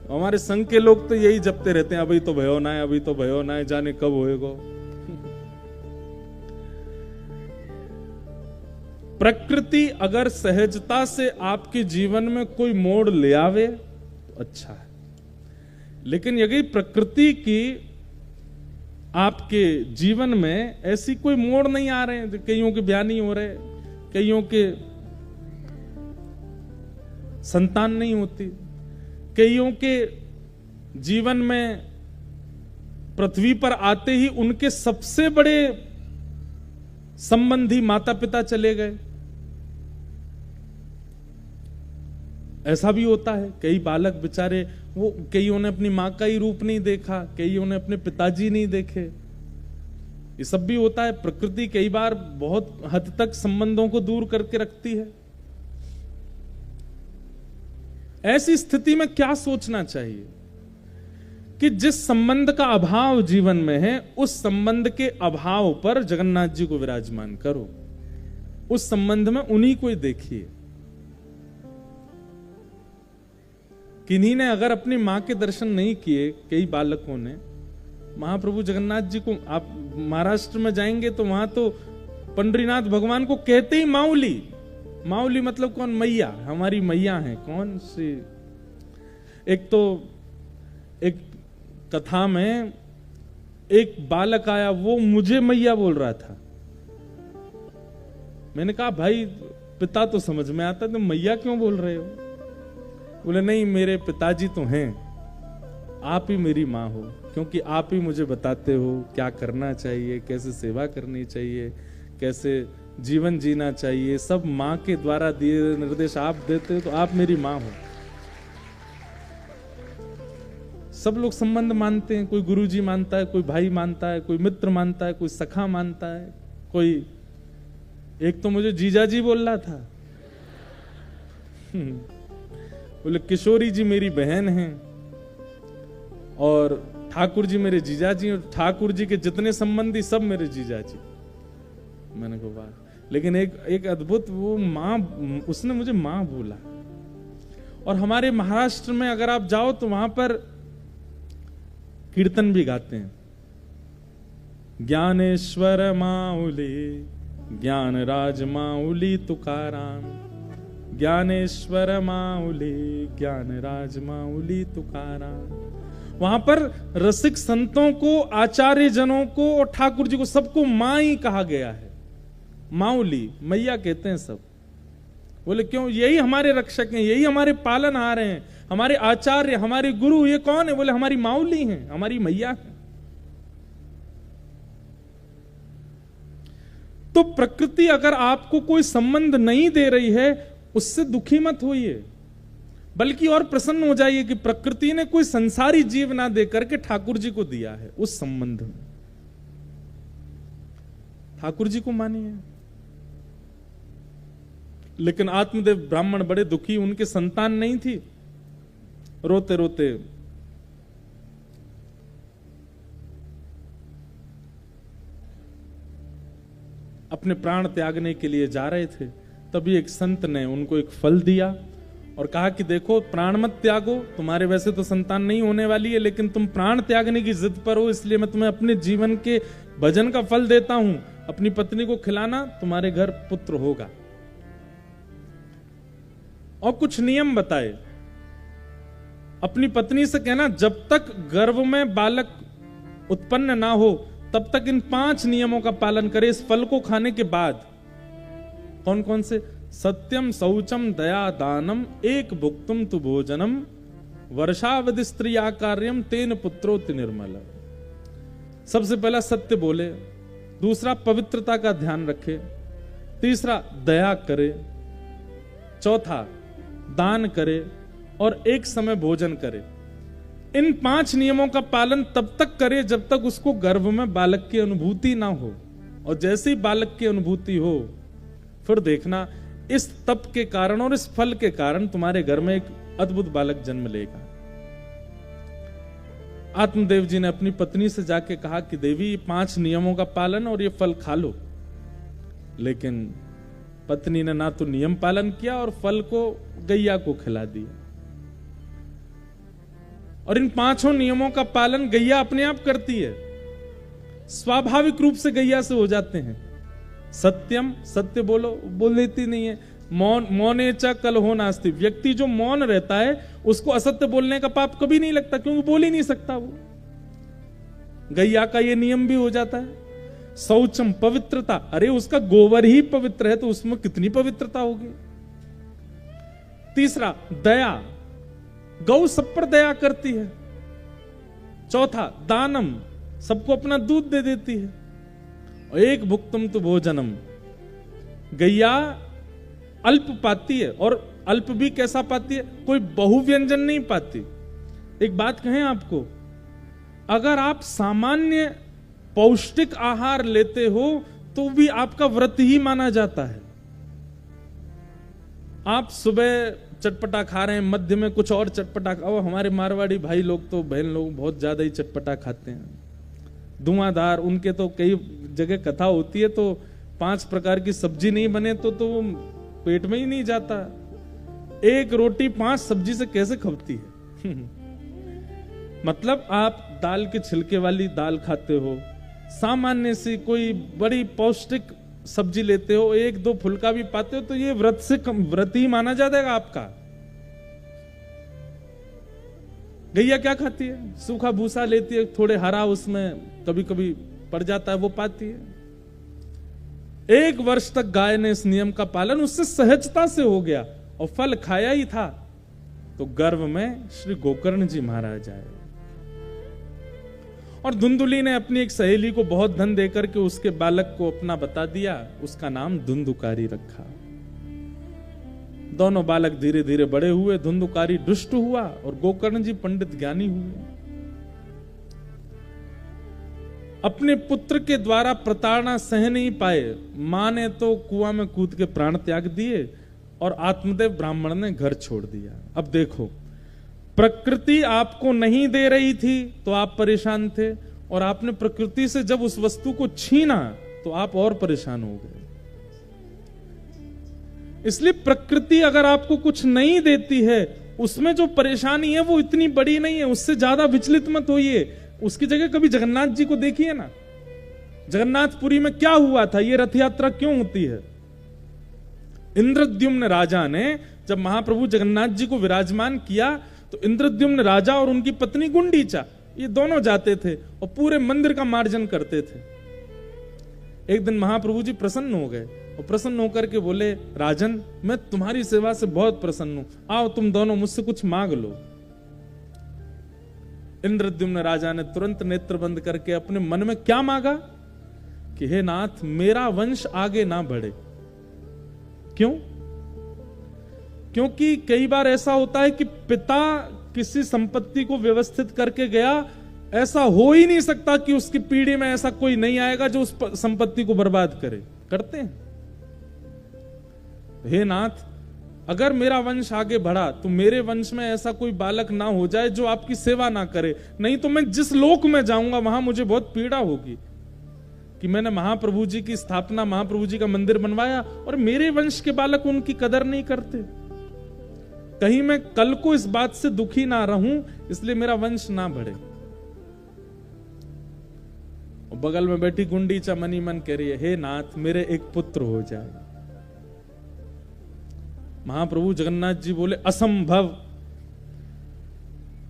हमारे संघ के लोग तो यही जपते रहते हैं, अभी तो भयो ना है, अभी तो भयो ना है, जाने कब होएगा। प्रकृति अगर सहजता से आपके जीवन में कोई मोड़ ले आवे तो अच्छा है, लेकिन यदि प्रकृति की आपके जीवन में ऐसी कोई मोड़ नहीं आ रहे हैं, कईयों के ब्याह नहीं हो रहे, कईयों के संतान नहीं होती, कईयों के जीवन में पृथ्वी पर आते ही उनके सबसे बड़े संबंधी माता पिता चले गए, ऐसा भी होता है। कई बालक बेचारे, वो कईयों ने अपनी मां का ही रूप नहीं देखा, कईयों ने अपने पिताजी नहीं देखे, ये सब भी होता है। प्रकृति कई बार बहुत हद तक संबंधों को दूर करके रखती है। ऐसी स्थिति में क्या सोचना चाहिए कि जिस संबंध का अभाव जीवन में है, उस संबंध के अभाव पर जगन्नाथ जी को विराजमान करो, उस संबंध में उन्हीं को ही देखिए। किन्हीं ने अगर अपनी मां के दर्शन नहीं किए, कई बालकों ने, महाप्रभु जगन्नाथ जी को, आप महाराष्ट्र में जाएंगे तो वहां तो पंडरीनाथ भगवान को कहते ही माउली। माउली मतलब कौन? मैया, हमारी मैया है। कौन सी? एक तो एक कथा में एक बालक आया, वो मुझे मैया बोल रहा था। मैंने कहा भाई पिता तो समझ में आता, तो मैया क्यों बोल रहे हो? बोले नहीं, मेरे पिताजी तो हैं, आप ही मेरी माँ हो, क्योंकि आप ही मुझे बताते हो क्या करना चाहिए, कैसे सेवा करनी चाहिए, कैसे जीवन जीना चाहिए, सब माँ के द्वारा दिए निर्देश आप देते हो, तो आप मेरी माँ हो। सब लोग संबंध मानते हैं, कोई गुरुजी मानता है, कोई भाई मानता है, कोई मित्र मानता है, कोई सखा मानता है, कोई, एक तो मुझे जीजाजी बोल रहा था बोले किशोरी जी मेरी बहन हैं और ठाकुर जी मेरे जीजाजी, और ठाकुर जी के जितने संबंधी सब मेरे जीजाजी। मैंने कहा वाह, लेकिन एक अद्भुत वो माँ, उसने मुझे माँ बोला। और हमारे महाराष्ट्र में अगर आप जाओ तो वहां पर कीर्तन भी गाते हैं, ज्ञानेश्वर माउली, ज्ञान राज माउली तुकाराम, ज्ञानेश्वर माउली, ज्ञान राज माउली तुकाराम। वहां पर रसिक संतों को, आचार्य जनों को और ठाकुर जी को सबको मां ही कहा गया है। माउली, मैया कहते हैं सब। बोले क्यों? यही हमारे रक्षक हैं, यही हमारे पालनहार हैं, हमारे आचार्य, हमारे गुरु। ये कौन है? बोले हमारी माउली हैं, हमारी मैया है। तो प्रकृति अगर आपको कोई संबंध नहीं दे रही है, उससे दुखी मत होइए, बल्कि और प्रसन्न हो जाइए कि प्रकृति ने कोई संसारी जीव ना दे करके ठाकुर जी को दिया है। उस संबंध में ठाकुर जी को मानिए। लेकिन आत्मदेव ब्राह्मण बड़े दुखी, उनके संतान नहीं थी, रोते रोते अपने प्राण त्यागने के लिए जा रहे थे। तभी एक संत ने उनको एक फल दिया और कहा कि देखो, प्राण मत त्यागो, तुम्हारे वैसे तो संतान नहीं होने वाली है, लेकिन तुम प्राण त्यागने की जिद पर हो, इसलिए मैं तुम्हें अपने जीवन के भजन का फल देता हूं। अपनी पत्नी को खिलाना, तुम्हारे घर पुत्र होगा। और कुछ नियम बताए। अपनी पत्नी से कहना, जब तक गर्भ में बालक उत्पन्न ना हो तब तक इन 5 नियमों का पालन करे इस फल को खाने के बाद। कौन कौन से? सत्यम, शौचम, दया, दानम, एक भुक्तुम तु भोजनम, वर्षावधि स्त्री आकार्यम, तेन पुत्रोति निर्मल। सबसे पहला सत्य बोले, दूसरा पवित्रता का ध्यान रखे, तीसरा दया करे, चौथा दान करे और एक समय भोजन करे। इन 5 नियमों का पालन तब तक करे जब तक उसको गर्भ में बालक की अनुभूति ना हो, और जैसे ही बालक की अनुभूति हो फिर देखना इस तप के कारण और इस फल के कारण तुम्हारे घर में एक अद्भुत बालक जन्म लेगा। आत्मदेव जी ने अपनी पत्नी से जाके कहा कि देवी, 5 नियमों का पालन और ये फल खा लो। लेकिन पत्नी ने ना तो नियम पालन किया और फल को गैया को खिला दिया। और इन 5 नियमों का पालन गैया अपने आप करती है, स्वाभाविक रूप से गैया से हो जाते हैं। सत्यम, सत्य बोलो, बोल देती नहीं है। मौन, मौने च कल हो नास्ति, व्यक्ति जो मौन रहता है उसको असत्य बोलने का पाप कभी नहीं लगता, क्योंकि बोल ही नहीं सकता वो। गैया का ये नियम भी हो जाता है। शौचम, पवित्रता, अरे उसका गोबर ही पवित्र है तो उसमें कितनी पवित्रता होगी। तीसरा दया, गौ सब पर दया करती है। चौथा दानम, सबको अपना दूध दे देती है। और एक भुक्तम तो भोजनम, गैया अल्प पाती है, और अल्प भी कैसा पाती है? कोई बहुव्यंजन नहीं पाती। एक बात कहें आपको, अगर आप सामान्य पौष्टिक आहार लेते हो तो भी आपका व्रत ही माना जाता है। आप सुबह चटपटा खा रहे हैं, मध्य में कुछ और चटपटा, अब हमारे मारवाड़ी भाई लोग तो, बहन लोग बहुत ज्यादा ही चटपटा खाते हैं, धुआंधार। उनके तो कई जगह कथा होती है तो 5 प्रकार की सब्जी नहीं बने तो पेट में ही नहीं जाता। एक रोटी 5 सब्जी से कैसे खपती है? मतलब आप दाल के छिलके वाली दाल खाते हो, सामान्य सी कोई बड़ी पौष्टिक सब्जी लेते हो, 1-2 फुल्का भी पाते हो, तो ये व्रत से व्रत ही माना जाएगा आपका। गैया क्या खाती है? सूखा भूसा लेती है, थोड़े हरा उसमें कभी कभी पड़ जाता है, वो पाती है। 1 वर्ष तक गाय ने इस नियम का पालन उससे सहजता से हो गया और फल खाया ही था। तो गर्भ में श्री गोकर्ण जी महाराज आए और धुंधुली ने अपनी एक सहेली को बहुत धन देकर के उसके बालक को अपना बता दिया, उसका नाम धुंधुकारी रखा। दोनों बालक धीरे धीरे बड़े हुए, धुंधुकारी दुष्ट हुआ और गोकर्ण जी पंडित ज्ञानी हुए। अपने पुत्र के द्वारा प्रताड़ना सह नहीं पाए, मां ने तो कुआं में कूद के प्राण त्याग दिए और आत्मदेव ब्राह्मण ने घर छोड़ दिया। अब देखो, प्रकृति आपको नहीं दे रही थी तो आप परेशान थे, और आपने प्रकृति से जब उस वस्तु को छीना तो आप और परेशान हो गए। इसलिए प्रकृति अगर आपको कुछ नहीं देती है, उसमें जो परेशानी है वो इतनी बड़ी नहीं है, उससे ज्यादा विचलित मत होइए। उसकी जगह कभी जगन्नाथ जी को देखिए ना, जगन्नाथपुरी में क्या हुआ था, ये रथ यात्रा क्यों होती है? इंद्रद्युम्न राजा ने जब महाप्रभु जगन्नाथ जी को विराजमान किया तो इंद्रद्युम्न राजा और उनकी पत्नी गुंडीचा, ये दोनों जाते थे और पूरे मंदिर का मार्जन करते थे। एक दिन महाप्रभु जी प्रसन्न हो गए और प्रसन्न होकर के बोले, राजन मैं तुम्हारी सेवा से बहुत प्रसन्न हूं, आओ तुम दोनों मुझसे कुछ मांग लो। इंद्रद्युम्न राजा ने तुरंत नेत्र बंद करके अपने मन में क्या मांगा कि हे नाथ, मेरा वंश आगे ना बढ़े। क्यों? क्योंकि कई बार ऐसा होता है कि पिता किसी संपत्ति को व्यवस्थित करके गया, ऐसा हो ही नहीं सकता कि उसकी पीढ़ी में ऐसा कोई नहीं आएगा जो उस संपत्ति को बर्बाद करे। करते हैं, हे नाथ अगर मेरा वंश आगे बढ़ा तो मेरे वंश में ऐसा कोई बालक ना हो जाए जो आपकी सेवा ना करे, नहीं तो मैं जिस लोक में जाऊंगा वहां मुझे बहुत पीड़ा होगी कि मैंने महाप्रभु जी की स्थापना, महाप्रभु जी का मंदिर बनवाया और मेरे वंश के बालक उनकी कदर नहीं करते। कहीं मैं कल को इस बात से दुखी ना रहूं, इसलिए मेरा वंश ना बढ़े। और बगल में बैठी गुंडीचा मनी मन कह रही है, हे नाथ मेरे एक पुत्र हो जाए। महाप्रभु जगन्नाथ जी बोले, असंभव।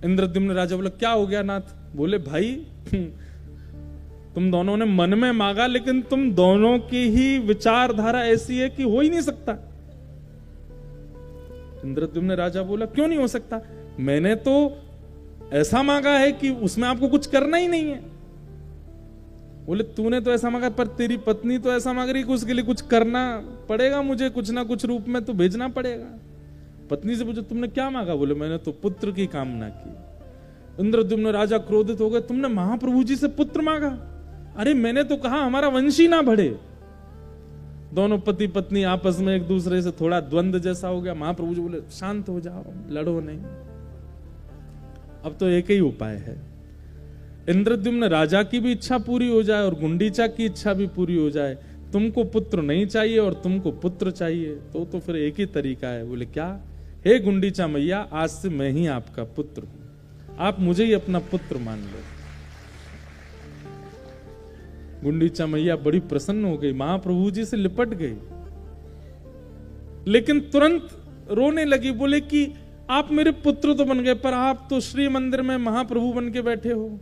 इंद्रद्युम्न राजा बोले, क्या हो गया नाथ? बोले, भाई तुम दोनों ने मन में मांगा, लेकिन तुम दोनों की ही विचारधारा ऐसी है कि हो ही नहीं सकता। इंद्रद्युम्न राजा बोला, क्यों नहीं हो सकता? मैंने तो ऐसा मांगा है कि उसमें आपको कुछ करना ही नहीं है। बोले, तूने तो ऐसा मांगा, पर तेरी पत्नी तो ऐसा मांग रही कि उसके लिए कुछ करना पड़ेगा, मुझे कुछ ना कुछ रूप में तो भेजना पड़ेगा। पत्नी से पूछो, तुमने क्या मांगा? बोले, मैंने तो पुत्र की कामना की। इंद्रद्युम्न राजा क्रोधित हो गए, तुमने महाप्रभु जी से पुत्र मांगा? अरे मैंने तो कहा हमारा वंश ही ना बढ़े। दोनों पति पत्नी आपस में एक दूसरे से थोड़ा द्वंद्व जैसा हो गया। महाप्रभु जी बोले, शांत हो जाओ, लड़ो नहीं, अब तो एक ही उपाय है, इंद्रद्युम्न राजा की भी इच्छा पूरी हो जाए और गुंडीचा की इच्छा भी पूरी हो जाए। तुमको पुत्र नहीं चाहिए और तुमको पुत्र चाहिए, तो फिर एक ही तरीका है। बोले, क्या? हे गुंडीचा मैया, आज से मैं ही आपका पुत्र हूं, आप मुझे ही अपना पुत्र मान लो। गुंडीचा मैया बड़ी प्रसन्न हो गई, महाप्रभु जी से लिपट गई, लेकिन तुरंत रोने लगी। बोले कि आप मेरे पुत्र तो बन गए, पर आप तो श्री मंदिर में महाप्रभु बन के बैठे हो,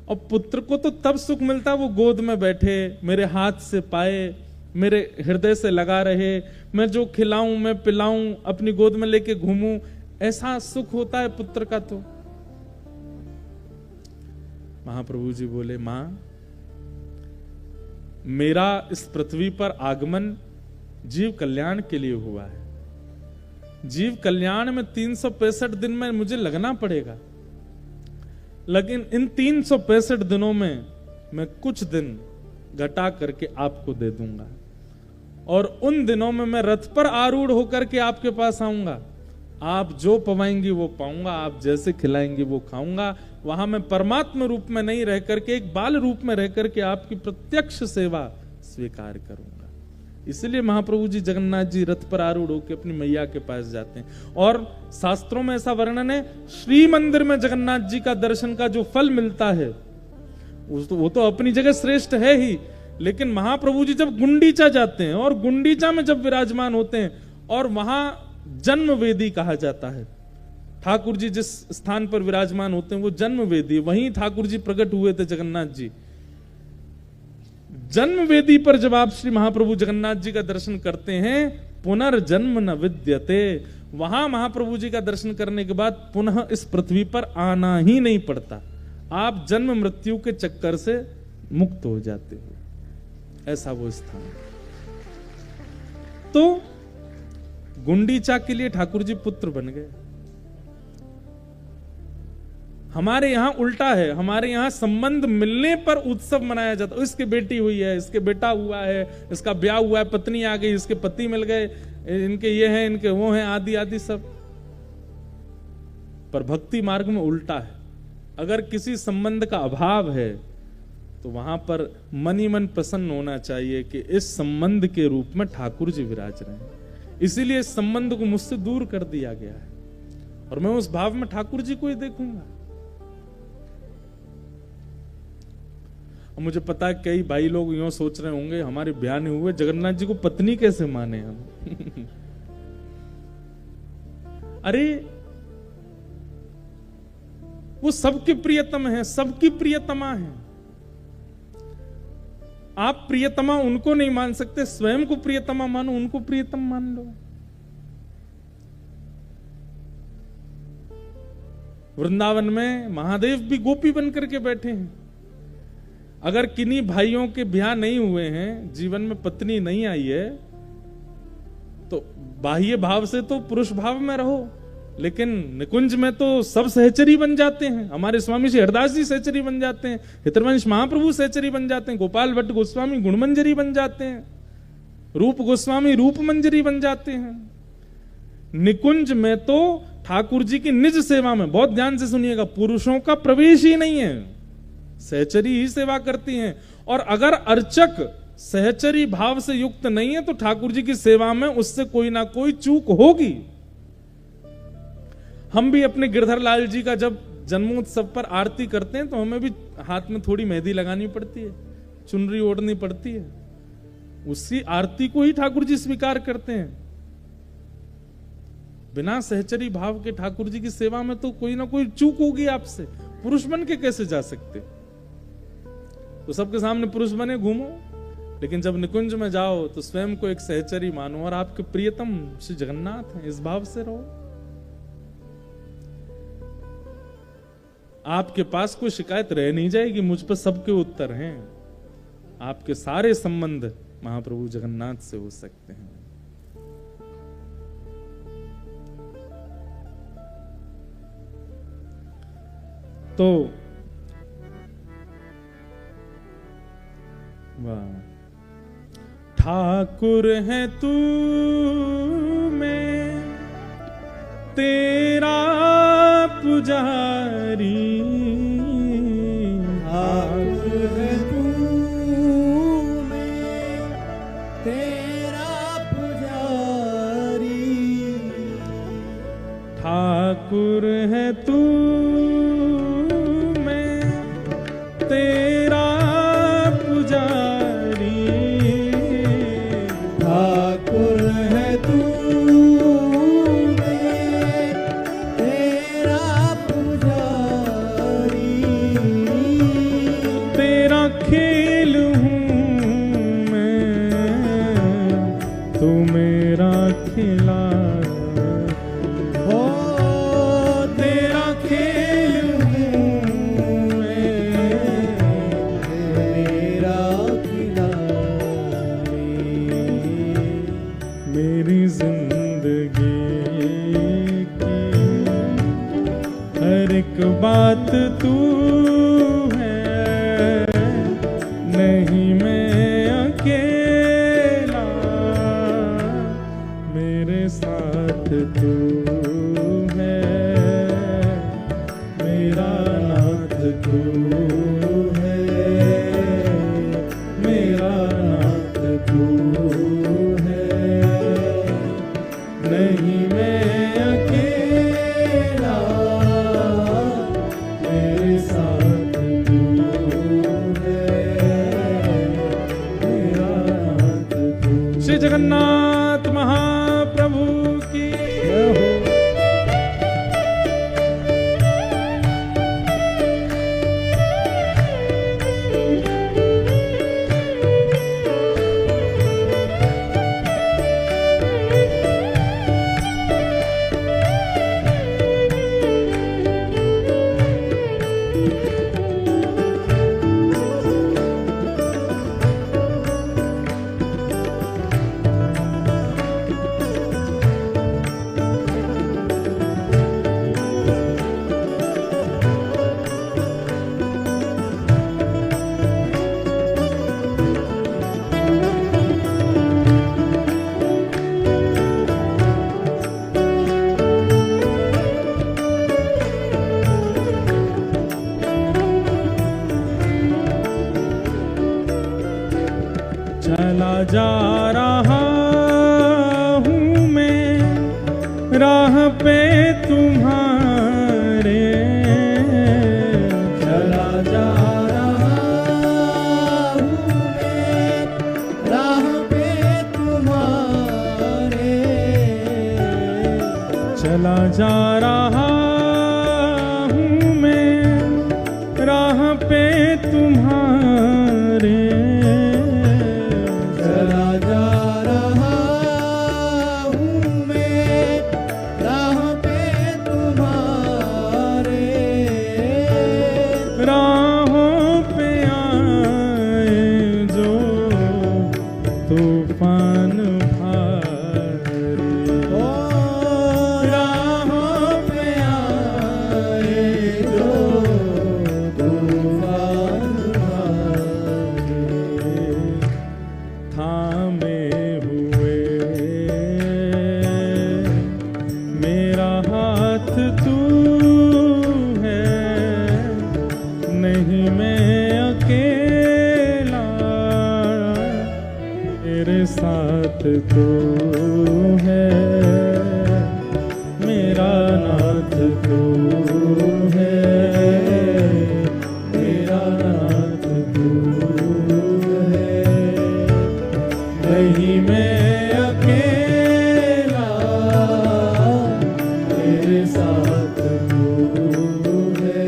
और पुत्र को तो तब सुख मिलता वो गोद में बैठे, मेरे हाथ से पाए, मेरे हृदय से लगा रहे, मैं जो खिलाऊं मैं पिलाऊं, अपनी गोद में लेके घूमूं, ऐसा सुख होता है पुत्र का। तो महाप्रभु जी बोले, मां, मेरा इस पृथ्वी पर आगमन जीव कल्याण के लिए हुआ है। जीव कल्याण में 365 दिन में मुझे लगना पड़ेगा, लेकिन इन 365 दिनों में मैं कुछ दिन घटा करके आपको दे दूंगा, और उन दिनों में मैं रथ पर आरूढ़ होकर के आपके पास आऊंगा। आप जो पवाएंगी वो पाऊंगा, आप जैसे खिलाएंगी वो खाऊंगा। वहां मैं परमात्मा रूप में नहीं रह करके एक बाल रूप में रह करके आपकी प्रत्यक्ष सेवा स्वीकार करूंगा। इसलिए महाप्रभु जी जगन्नाथ जी रथ पर आरूढ़ होकर अपनी मैया के पास जाते हैं। और शास्त्रों में ऐसा वर्णन है, श्री मंदिर में जगन्नाथ जी का दर्शन का जो फल मिलता है वो तो अपनी जगह श्रेष्ठ है ही, लेकिन महाप्रभु जी जब गुंडीचा जाते हैं और गुंडीचा में जब विराजमान होते हैं, और वहां जन्म वेदी कहा जाता है, ठाकुर जी जिस स्थान पर विराजमान होते हैं वो जन्म वेदी, वहीं ठाकुर जी प्रकट हुए थे जगन्नाथ जी। जन्म वेदी पर जब आप श्री महाप्रभु जगन्नाथ जी का दर्शन करते हैं, पुनर्जन्म न विद्यते, वहां महाप्रभु जी का दर्शन करने के बाद पुनः इस पृथ्वी पर आना ही नहीं पड़ता, आप जन्म मृत्यु के चक्कर से मुक्त हो जाते हो। ऐसा वो स्थान। तो गुंडीचा के लिए ठाकुर जी पुत्र बन गए। हमारे यहां उल्टा है, हमारे यहां संबंध मिलने पर उत्सव मनाया जाता है। इसकी बेटी हुई है, इसके बेटा हुआ है, इसका ब्याह हुआ है, पत्नी आ गई, इसके पति मिल गए, इनके ये हैं, इनके वो हैं, आदि आदि सब। पर भक्ति मार्ग में उल्टा है। अगर किसी संबंध का अभाव है तो वहां पर मन ही मन प्रसन्न होना चाहिए कि इस संबंध के रूप में ठाकुर जी विराज रहे हैं। इसीलिए इस संबंध को मुझसे दूर कर दिया गया है, और मैं उस भाव में ठाकुर जी को ही देखूंगा। मुझे पता है कई भाई लोग यूं सोच रहे होंगे, हमारे ब्याह नहीं हुए, जगन्नाथ जी को पत्नी कैसे माने हम? अरे वो सबके प्रियतम है, सबकी प्रियतमा है। आप प्रियतमा उनको नहीं मान सकते, स्वयं को प्रियतमा मानो, उनको प्रियतम मान लो। वृंदावन में महादेव भी गोपी बनकर के बैठे हैं। अगर किन्हीं भाइयों के ब्याह नहीं हुए हैं, जीवन में पत्नी नहीं आई है, तो बाह्य भाव से तो पुरुष भाव में रहो, लेकिन निकुंज में तो सब सहचरी बन जाते हैं। हमारे स्वामी श्री हरदास जी सहचरी बन जाते हैं, हितरवंश महाप्रभु सहचरी बन जाते हैं, गोपाल भट्ट गोस्वामी गुणमंजरी बन जाते हैं, रूप गोस्वामी रूप मंजरी बन जाते हैं। निकुंज में तो ठाकुर जी की निज सेवा में, बहुत ध्यान से सुनिएगा, पुरुषों का प्रवेश ही नहीं है, सहचरी ही सेवा करती हैं। और अगर अर्चक सहचरी भाव से युक्त नहीं है तो ठाकुर जी की सेवा में उससे कोई ना कोई चूक होगी। हम भी अपने गिरधर लाल जी का जब जन्मोत्सव पर आरती करते हैं तो हमें भी हाथ में थोड़ी मेहंदी लगानी पड़ती है, चुनरी ओढ़नी पड़ती है, उसी आरती को ही ठाकुर जी स्वीकार करते हैं। बिना सहचरी भाव के ठाकुर जी की सेवा में तो कोई ना कोई चूक होगी आपसे, पुरुष बन के कैसे जा सकते? तो सबके सामने पुरुष बने घूमो, लेकिन जब निकुंज में जाओ तो स्वयं को एक सहचरी मानो और आपके प्रियतम श्री जगन्नाथ हैं, इस भाव से रहो। आपके पास कोई शिकायत रह नहीं जाएगी, मुझ पर सबके उत्तर हैं। आपके सारे संबंध महाप्रभु जगन्नाथ से हो सकते हैं। तो वाह, ठाकुर है तू मैं तेरा पुजारी, ठाकुर है तू मैं तेरा पुजारी, ठाकुर है तू मैं तेरा पुजारी, ठाकुर है तू मैं तेरा पुजारी, तेरा खेल हूँ मैं तू मेरा खिलाड़ी, हो तेरा खेल हूँ मैं मेरा खिलाड़ी, मेरी जिंदगी की हर एक बात तू है, नहीं मैं अकेला, मेरे साथ तू है, मेरा नाथ तू है, मेरा नाथ तू है, नहीं मैं अकेला, मेरे साथ तू है, मेरा नाथ तू। श्री जगन्नाथ महाप्रभु की जय हो। चला जा रहा हूँ मैं राह पे तुम्हारे, चला जा रहा हूँ मैं राह पे तुम्हारे, चला जा रहा हूँ मैं राह पे तुम्हारे, चला जा रहा हूँ मैं राह पे तुम्हारे, राहों पे आए जो तूफान भारी, ओ राहों पे आए जो तूफान भारे, थामे हुए मेरा हाथ तू है, नहीं मैं अकेला, मेरे साथ तू है, मेरा नाथ तू है, मेरा नाथ तू है, नहीं मैं अकेला, मेरे साथ तू है,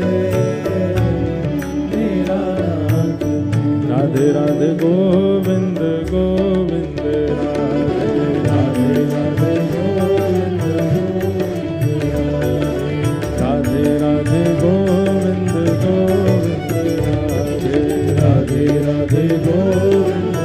मेरा नाथ तू गोविंद राधे राधे राधे राधे गोविंद गोविंद राधे राधे गोविंद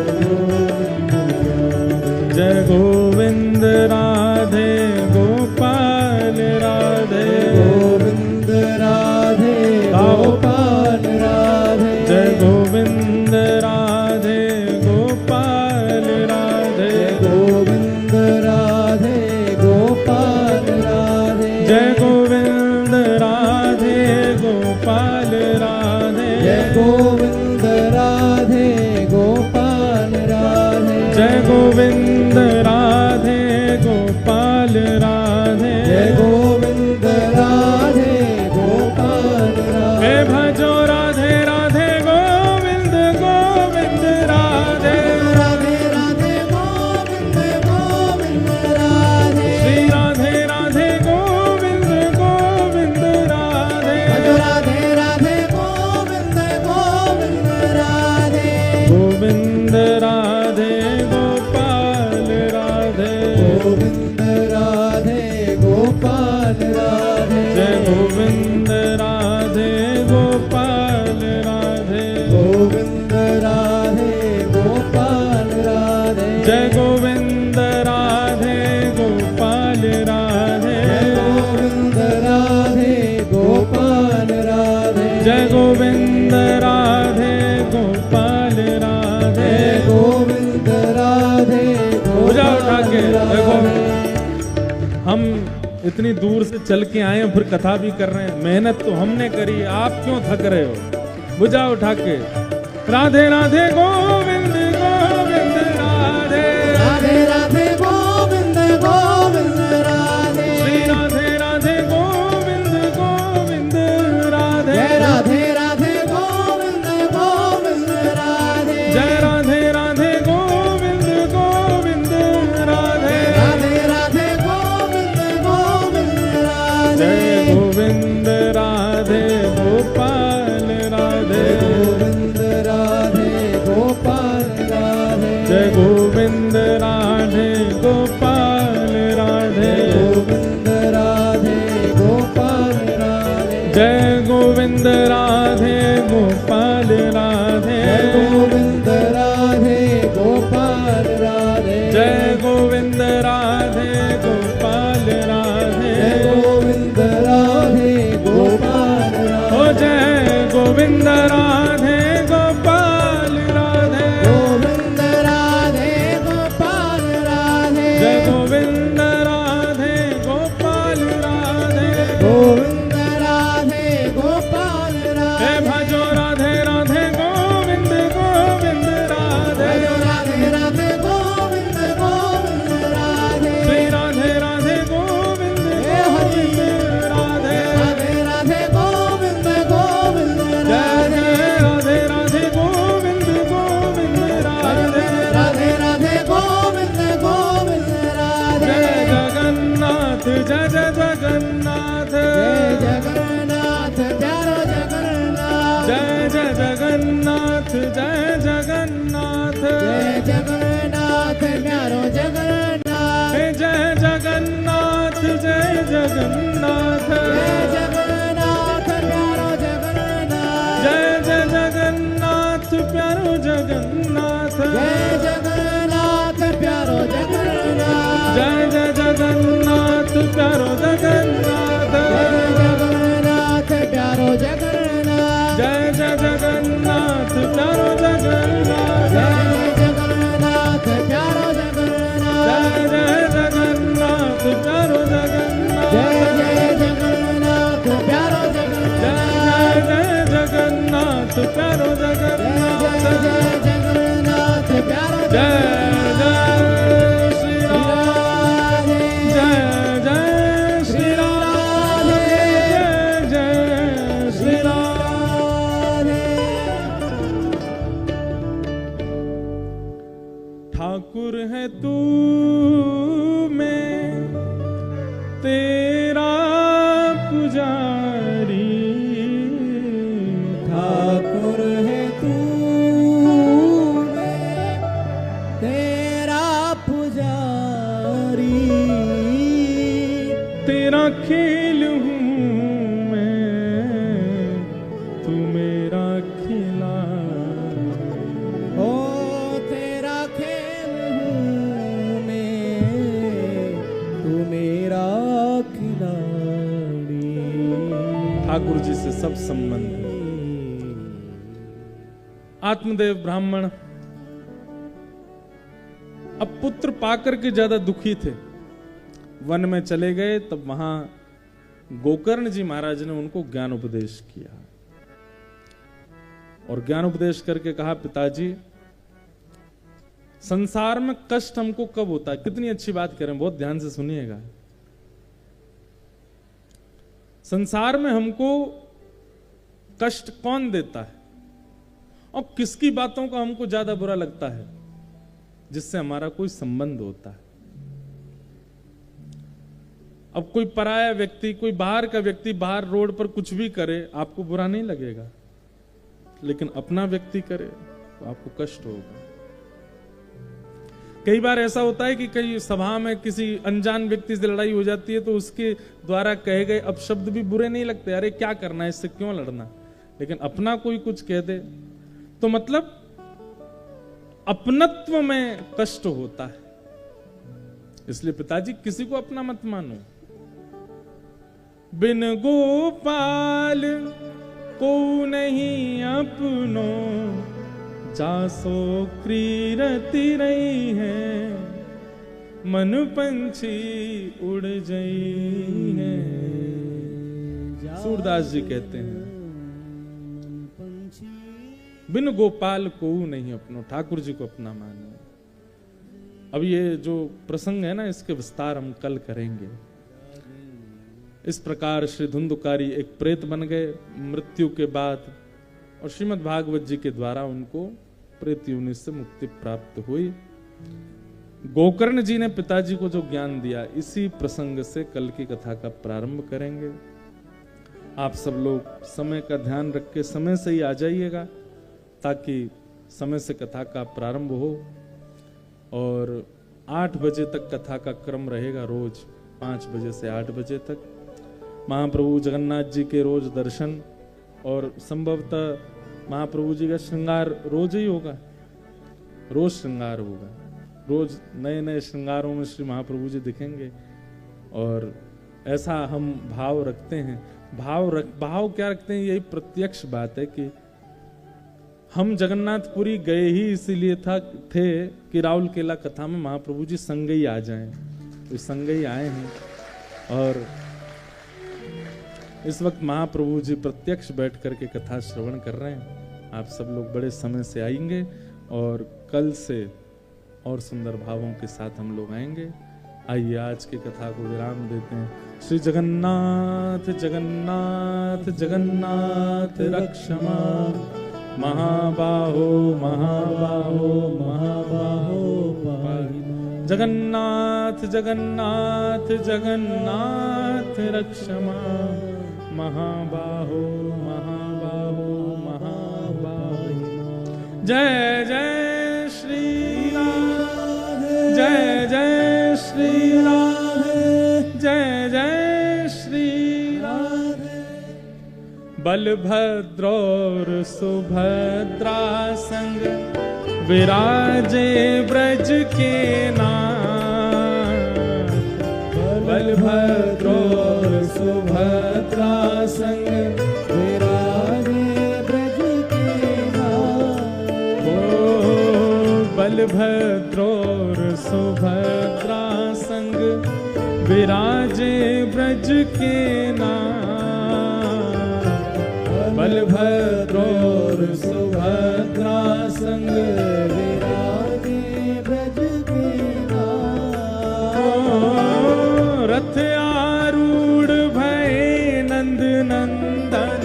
जय गोविंद राधे गोपाल राधे गोविंद राधे गोपाल राधे जय गोविंद राधे गोपाल राधे गोविंद राधे गोपाल राधे जय गोविंद राधे गोपाल राधे जय गोविंद राधे गोपाल राधे जय गोविंद राधे गोपाल राधे जय गोविंद राधे गोपाल राधे हे भजो राधे राधे गोविंद गोविंद राधे राधे राधे गोविंद गोविंद राधे श्री राधे राधे गोविंद गोविंद राधे राधे राधे गोविंद गोविंद राधे गोविंद राधे गोपाल राधे गोविंद राधे गोपाल राधे जय गोविंद राधे गोपाल राधे गोविंद राधे गोपाल राधे जय गोविंद राधे गोपाल राधे गोविंद राधे गोपाल राधे जय गोविंद राधे गोपाल राधे गोविंद राधे पूजा उठा के देखो राधे हम इतनी दूर से चल के आए हैं फिर कथा भी कर रहे हैं मेहनत तो हमने करी है, आप क्यों थक रहे हो भुजा उठा के राधे राधे गोविंद गोविंद राधे राधे राधे गोविंद गोविंद राधे श्री राधे राधे गोविंद गोविंद राधे जय राधे राधे गोविंद गोविंद राधे जय राधे राधे गोविंद गोविंद राधे राधे राधे गोविंद गोविंद राधे जय गोविंद राधे गोपाल राधे गोविंद राधे गोपाल राधे जय गोविंद राधे गोपाल राधे गोविंद राधे गोपाल राधे जय गोविंद राधे गोपाल राधे गोविंद राधे गोपाल राधे जय गोविंद राधे गोपाल राधे गोविंद राधे गोपाल ओ जय गोविंद राधे गोपाल राधे गोविंद राधे गोपाल राधे जय गोविंद राधे गोपाल राधे गोविंद राधे गोपाल हे राधे भजो राधे राधे गोविंद गोविंद राधे राधे राधे गोविंद गोविंद राधे श्री राधे राधे गोविंद हे हरि गोविंद राधे राधे राधे गोविंद गोविंद जय राधे जय राधे राधे गोविंद गोविंद राधे राधे राधे गोविंद गोविंद राधे जय जगन्नाथ जय जय जगन्नाथ जय जगन्नाथ प्यारो जगन्नाथ जय जय जगन्नाथ जय जगन्नाथ जय जगन्नाथ प्यारो जगन्नाथ हे जय जगन्नाथ जय जगन्नाथ जय जगन्नाथ प्यारो जगन्नाथ जय जय जगन्नाथ प्यारो जगन्नाथ जय जगन्नाथ प्यारो जगन्नाथ जय जय जगन्नाथ प्यारो जगन्नाथ जय जगन्नाथ प्यारो जगन्नाथ जय जगन्नाथ प्यारो जगन्नाथ जय जगन्नाथ प्यारो जगन्नाथ जय जय जगन्नाथ प्यारो जगन्नाथ जय जगन्नाथ प्यारो जगन्नाथ जय जय जगन्नाथ प्यारो जय जय जय श्री राम जय जय श्री राम ठाकुर है तू मैं तेरा पुजारी ठाकुर है तू मैं तेरा खेल हूँ मैं, तू मेरा खिलाड़ी। ओ तेरा खेल हूँ मैं, तू मेरा खिलाड़ी। ठाकुर जी से सब संबंध है। आत्मदेव ब्राह्मण अब पुत्र पाकर के ज्यादा दुखी थे, वन में चले गए। तब वहां गोकर्ण जी महाराज ने उनको ज्ञान उपदेश किया और ज्ञान उपदेश करके कहा, पिताजी संसार में कष्ट हमको कब होता है। कितनी अच्छी बात करें, बहुत ध्यान से सुनिएगा। संसार में हमको कष्ट कौन देता है और किसकी बातों का हमको ज्यादा बुरा लगता है, जिससे हमारा कोई संबंध होता है। अब कोई पराया व्यक्ति, कोई बाहर का व्यक्ति बाहर रोड पर कुछ भी करे, आपको बुरा नहीं लगेगा, लेकिन अपना व्यक्ति करे तो आपको कष्ट होगा। कई बार ऐसा होता है कि कई सभा में किसी अनजान व्यक्ति से लड़ाई हो जाती है, तो उसके द्वारा कहे गए अपशब्द भी बुरे नहीं लगते, अरे क्या करना है, इससे क्यों लड़ना। लेकिन अपना कोई कुछ कह दे तो मतलब अपनत्व में कष्ट होता है। इसलिए पिताजी किसी को अपना मत मानो। बिन गोपाल को नहीं अपनो, जासो क्रीरति रही है, मन पंछी उड़ गई है। सूरदास जी कहते हैं, बिन गोपाल को नहीं अपनो, ठाकुर जी को अपना मानो। अब ये जो प्रसंग है ना, इसके विस्तार हम कल करेंगे। इस प्रकार श्री धुंधुकारी एक प्रेत बन गए मृत्यु के बाद, और श्रीमद् भागवत जी के द्वारा उनको प्रेत योनि से मुक्ति प्राप्त हुई। गोकर्ण जी ने पिताजी को जो ज्ञान दिया, इसी प्रसंग से कल की कथा का प्रारंभ करेंगे। आप सब लोग समय का ध्यान रख के समय से ही आ जाइएगा, ताकि समय से कथा का प्रारंभ हो। और 8 बजे तक कथा का क्रम रहेगा, रोज 5 बजे से 8 बजे तक। महाप्रभु जगन्नाथ जी के रोज दर्शन, और संभवतः महाप्रभु जी का श्रृंगार रोज ही होगा, रोज श्रृंगार होगा, रोज नए नए श्रृंगारों में श्री महाप्रभु जी दिखेंगे। और ऐसा हम भाव रखते हैं। भाव क्या रखते हैं, यही प्रत्यक्ष बात है कि हम जगन्नाथपुरी गए ही इसीलिए थे कि राउल केला कथा में महाप्रभु जी संग ही आ जाएं, तो संग ही आए हैं। और इस वक्त महाप्रभु जी प्रत्यक्ष बैठ करके कथा श्रवण कर रहे हैं। आप सब लोग बड़े समय से आएंगे और कल से और सुंदर भावों के साथ हम लोग आएंगे। आइए आज की कथा को विराम देते हैं। श्री जगन्नाथ जगन्नाथ जगन्नाथ रक्षमा, महाबाहो महाबाहो महाबाहो पाहि। जगन्नाथ जगन्नाथ जगन्नाथ रक्षमा, महाबाहो महाबाहो महाबाहो। जय जय श्री राधे, जय जय श्री राधे, जय जय श्री राधे। बलभद्र और सुभद्रा संग विराजे ब्रज के नाथ। बलभद्र और सुभद्रा संग विराजे ब्रज के नाथ। बलभद्र और सुभद्रा संग विराजे ब्रज के नाथ। बलभद्र और सुभद्रा संग विराजे ब्रज के नाथ। रथ आरूढ़ भये नंद नंदन,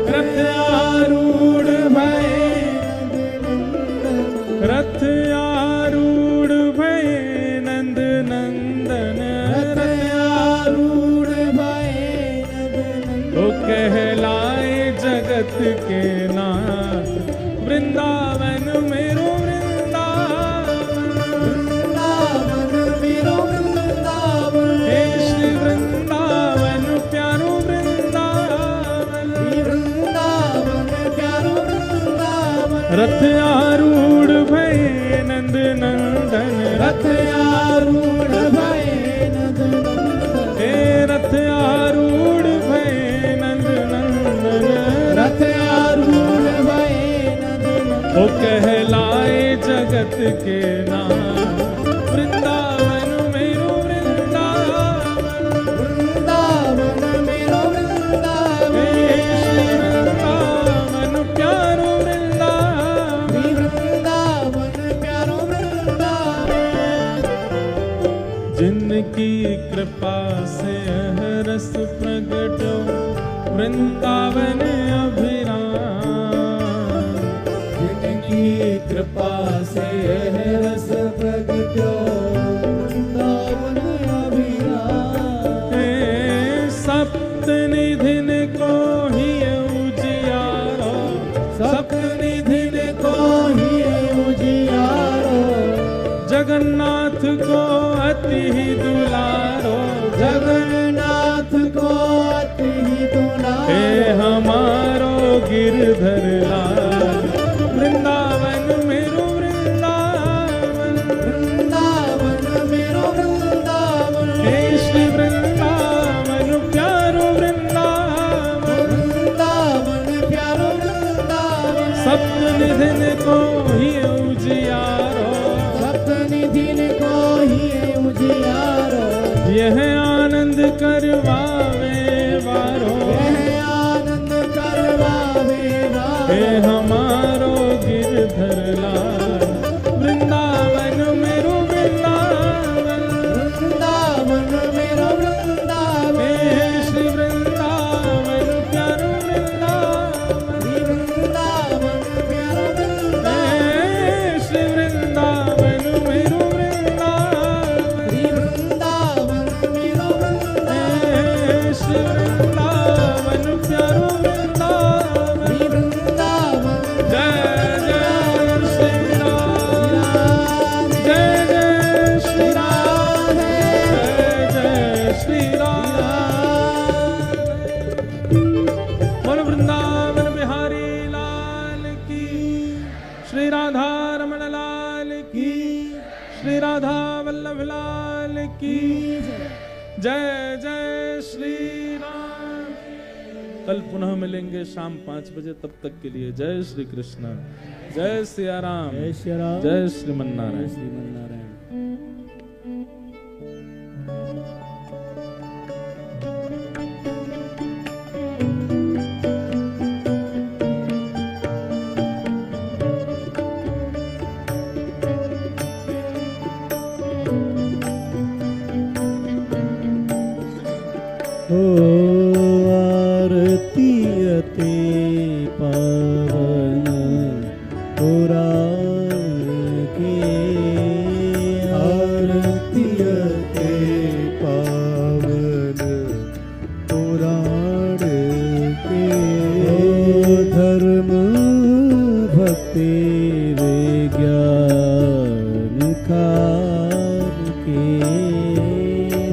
रथ आरूढ़ भये, रथ आरूढ़ भये नंद नंदन, रथ आरूढ़ भये नंद नंदन। तो कहलाए जगत के नाथ, वृंदावन मेरो जिनकी कृपा से यह रस प्रगटो वृंदावन अभिराम। जिनकी कृपा से यह रस प्रगटो वृंदावन अभिराम। सप्त निधिन को ही उजियारो, सप्त निधिन को ही उजियारो। जगन्नाथ को अति ही दुलारो, जगन्नाथ को अति ही दुलारो। हे हमारो गिरधर लाल, वृंदावन मेरो वृंदावन, वृंदावन मेरो वृंदावन। हे श्री वृंदावन प्यारो वृंदावन, वृंदावन प्यारो वृंदावन। सप्त निधिन को ही उजियारो, सप्तनिधिन को ही उजियारो। यह आनंद करवावे वारो, यह आनंद करवावे वारो। हे हमारो गिरधर लाल, वृंदावन मेरो वृंदावन, वृंदावन मेरो वृंदावन। हे श्री वृंदावन प्यारो वृंदावन, वृंदावन प्यारो वृंदावन। हे श्री वृंदावन मेरो वृंदावन, वृंदावन मेरो वृंदावन। हे श्री वृंदावन प्यारो वृंदावन। वृंदावन जय जय श्री राम, जय जय श्री राम, जय जय श्री राम। बोलो वृंदावन बिहारी लाल की, श्री राधा रमण लाल की, श्री राधा वल्लभ लाल की, जय जय श्री राम। कल पुनः मिलेंगे शाम 5 बजे, तब तक के लिए जय श्री कृष्ण, जय सिया राम, जय श्री राम, जय श्रीमन्नारायण। श्रीमन्नारायण। ओ आरती अति पावन पुराण की। आरती अति पावन पुराण के। धर्म भक्ति विज्ञान खान के।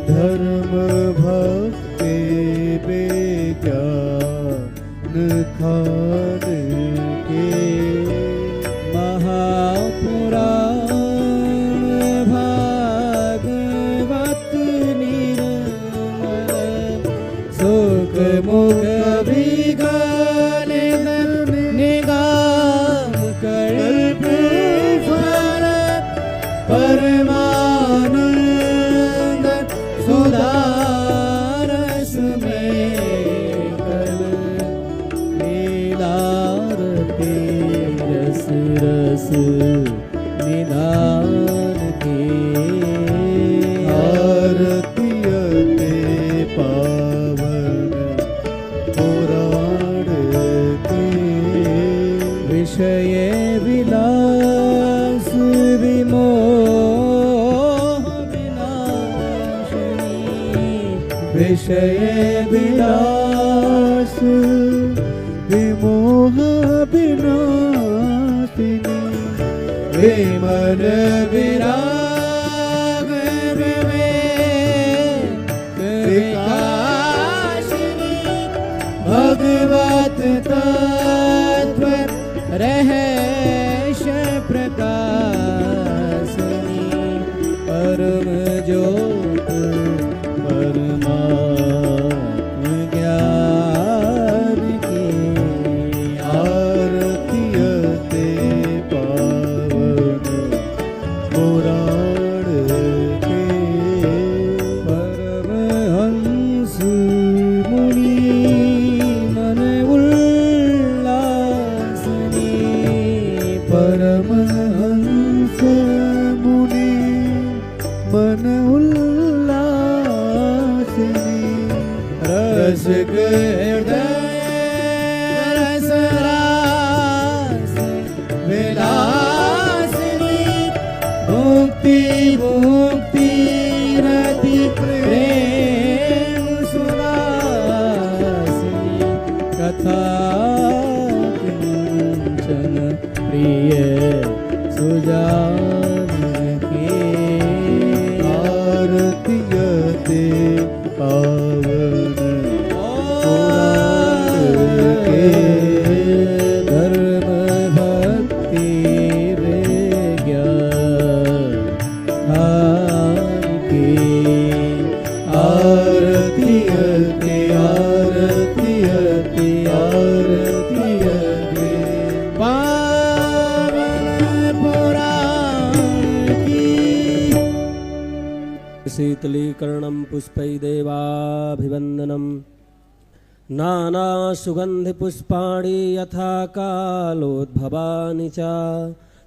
धर्म भक्ति विज्ञान खान के। महापुराण भागवत निर्मल सुख मुख विज्ञान निगाम कल्प फल परमानंद सुधारस में कल लीलारती रस रस निधान के। आरती अति पावन पुराण के। विषय विलास विमोह विनाशिनी। विषय विलास विमोह विनाशिनी। विमन विराग विवेक विकासिनी। भगवत तत्व रहस्य प्रकाशिनी। परम ज्योत परमात्म ज्ञान की। आरती अति पावन पुराण के। परमहंस मुनि मन उल्लासनी। परमहंस मुनि मन उल्लासनी। हृदय रस रास विलासिनी मुक्ति मुक्ति रति प्रेम सुनासिनी कथा किंचन प्रिय सुजान के आरतियते पावन पुराण के धर्म भक्ति रे ज्ञान के आरतियते आरतियते आरतियते पावन पुराण की शीतलीकरणं पुष्पै देवाभिवन्दनं नानासुगन्धिपुष्पाणि यथा कालोद्भवानि च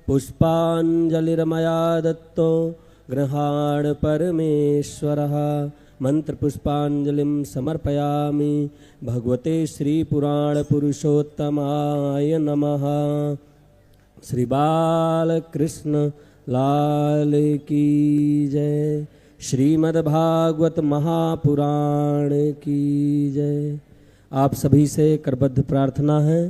पुष्पाञ्जलिर्मया दत्तो गृहाण परमेश्वरः मन्त्रपुष्पाञ्जलिं समर्पयामि भगवते श्रीपुराणपुरुषोत्तमाय नमः। श्री बालकृष्ण लाल की जय। श्रीमद्भागवत महापुराण की जय। आप सभी से करबद्ध प्रार्थना है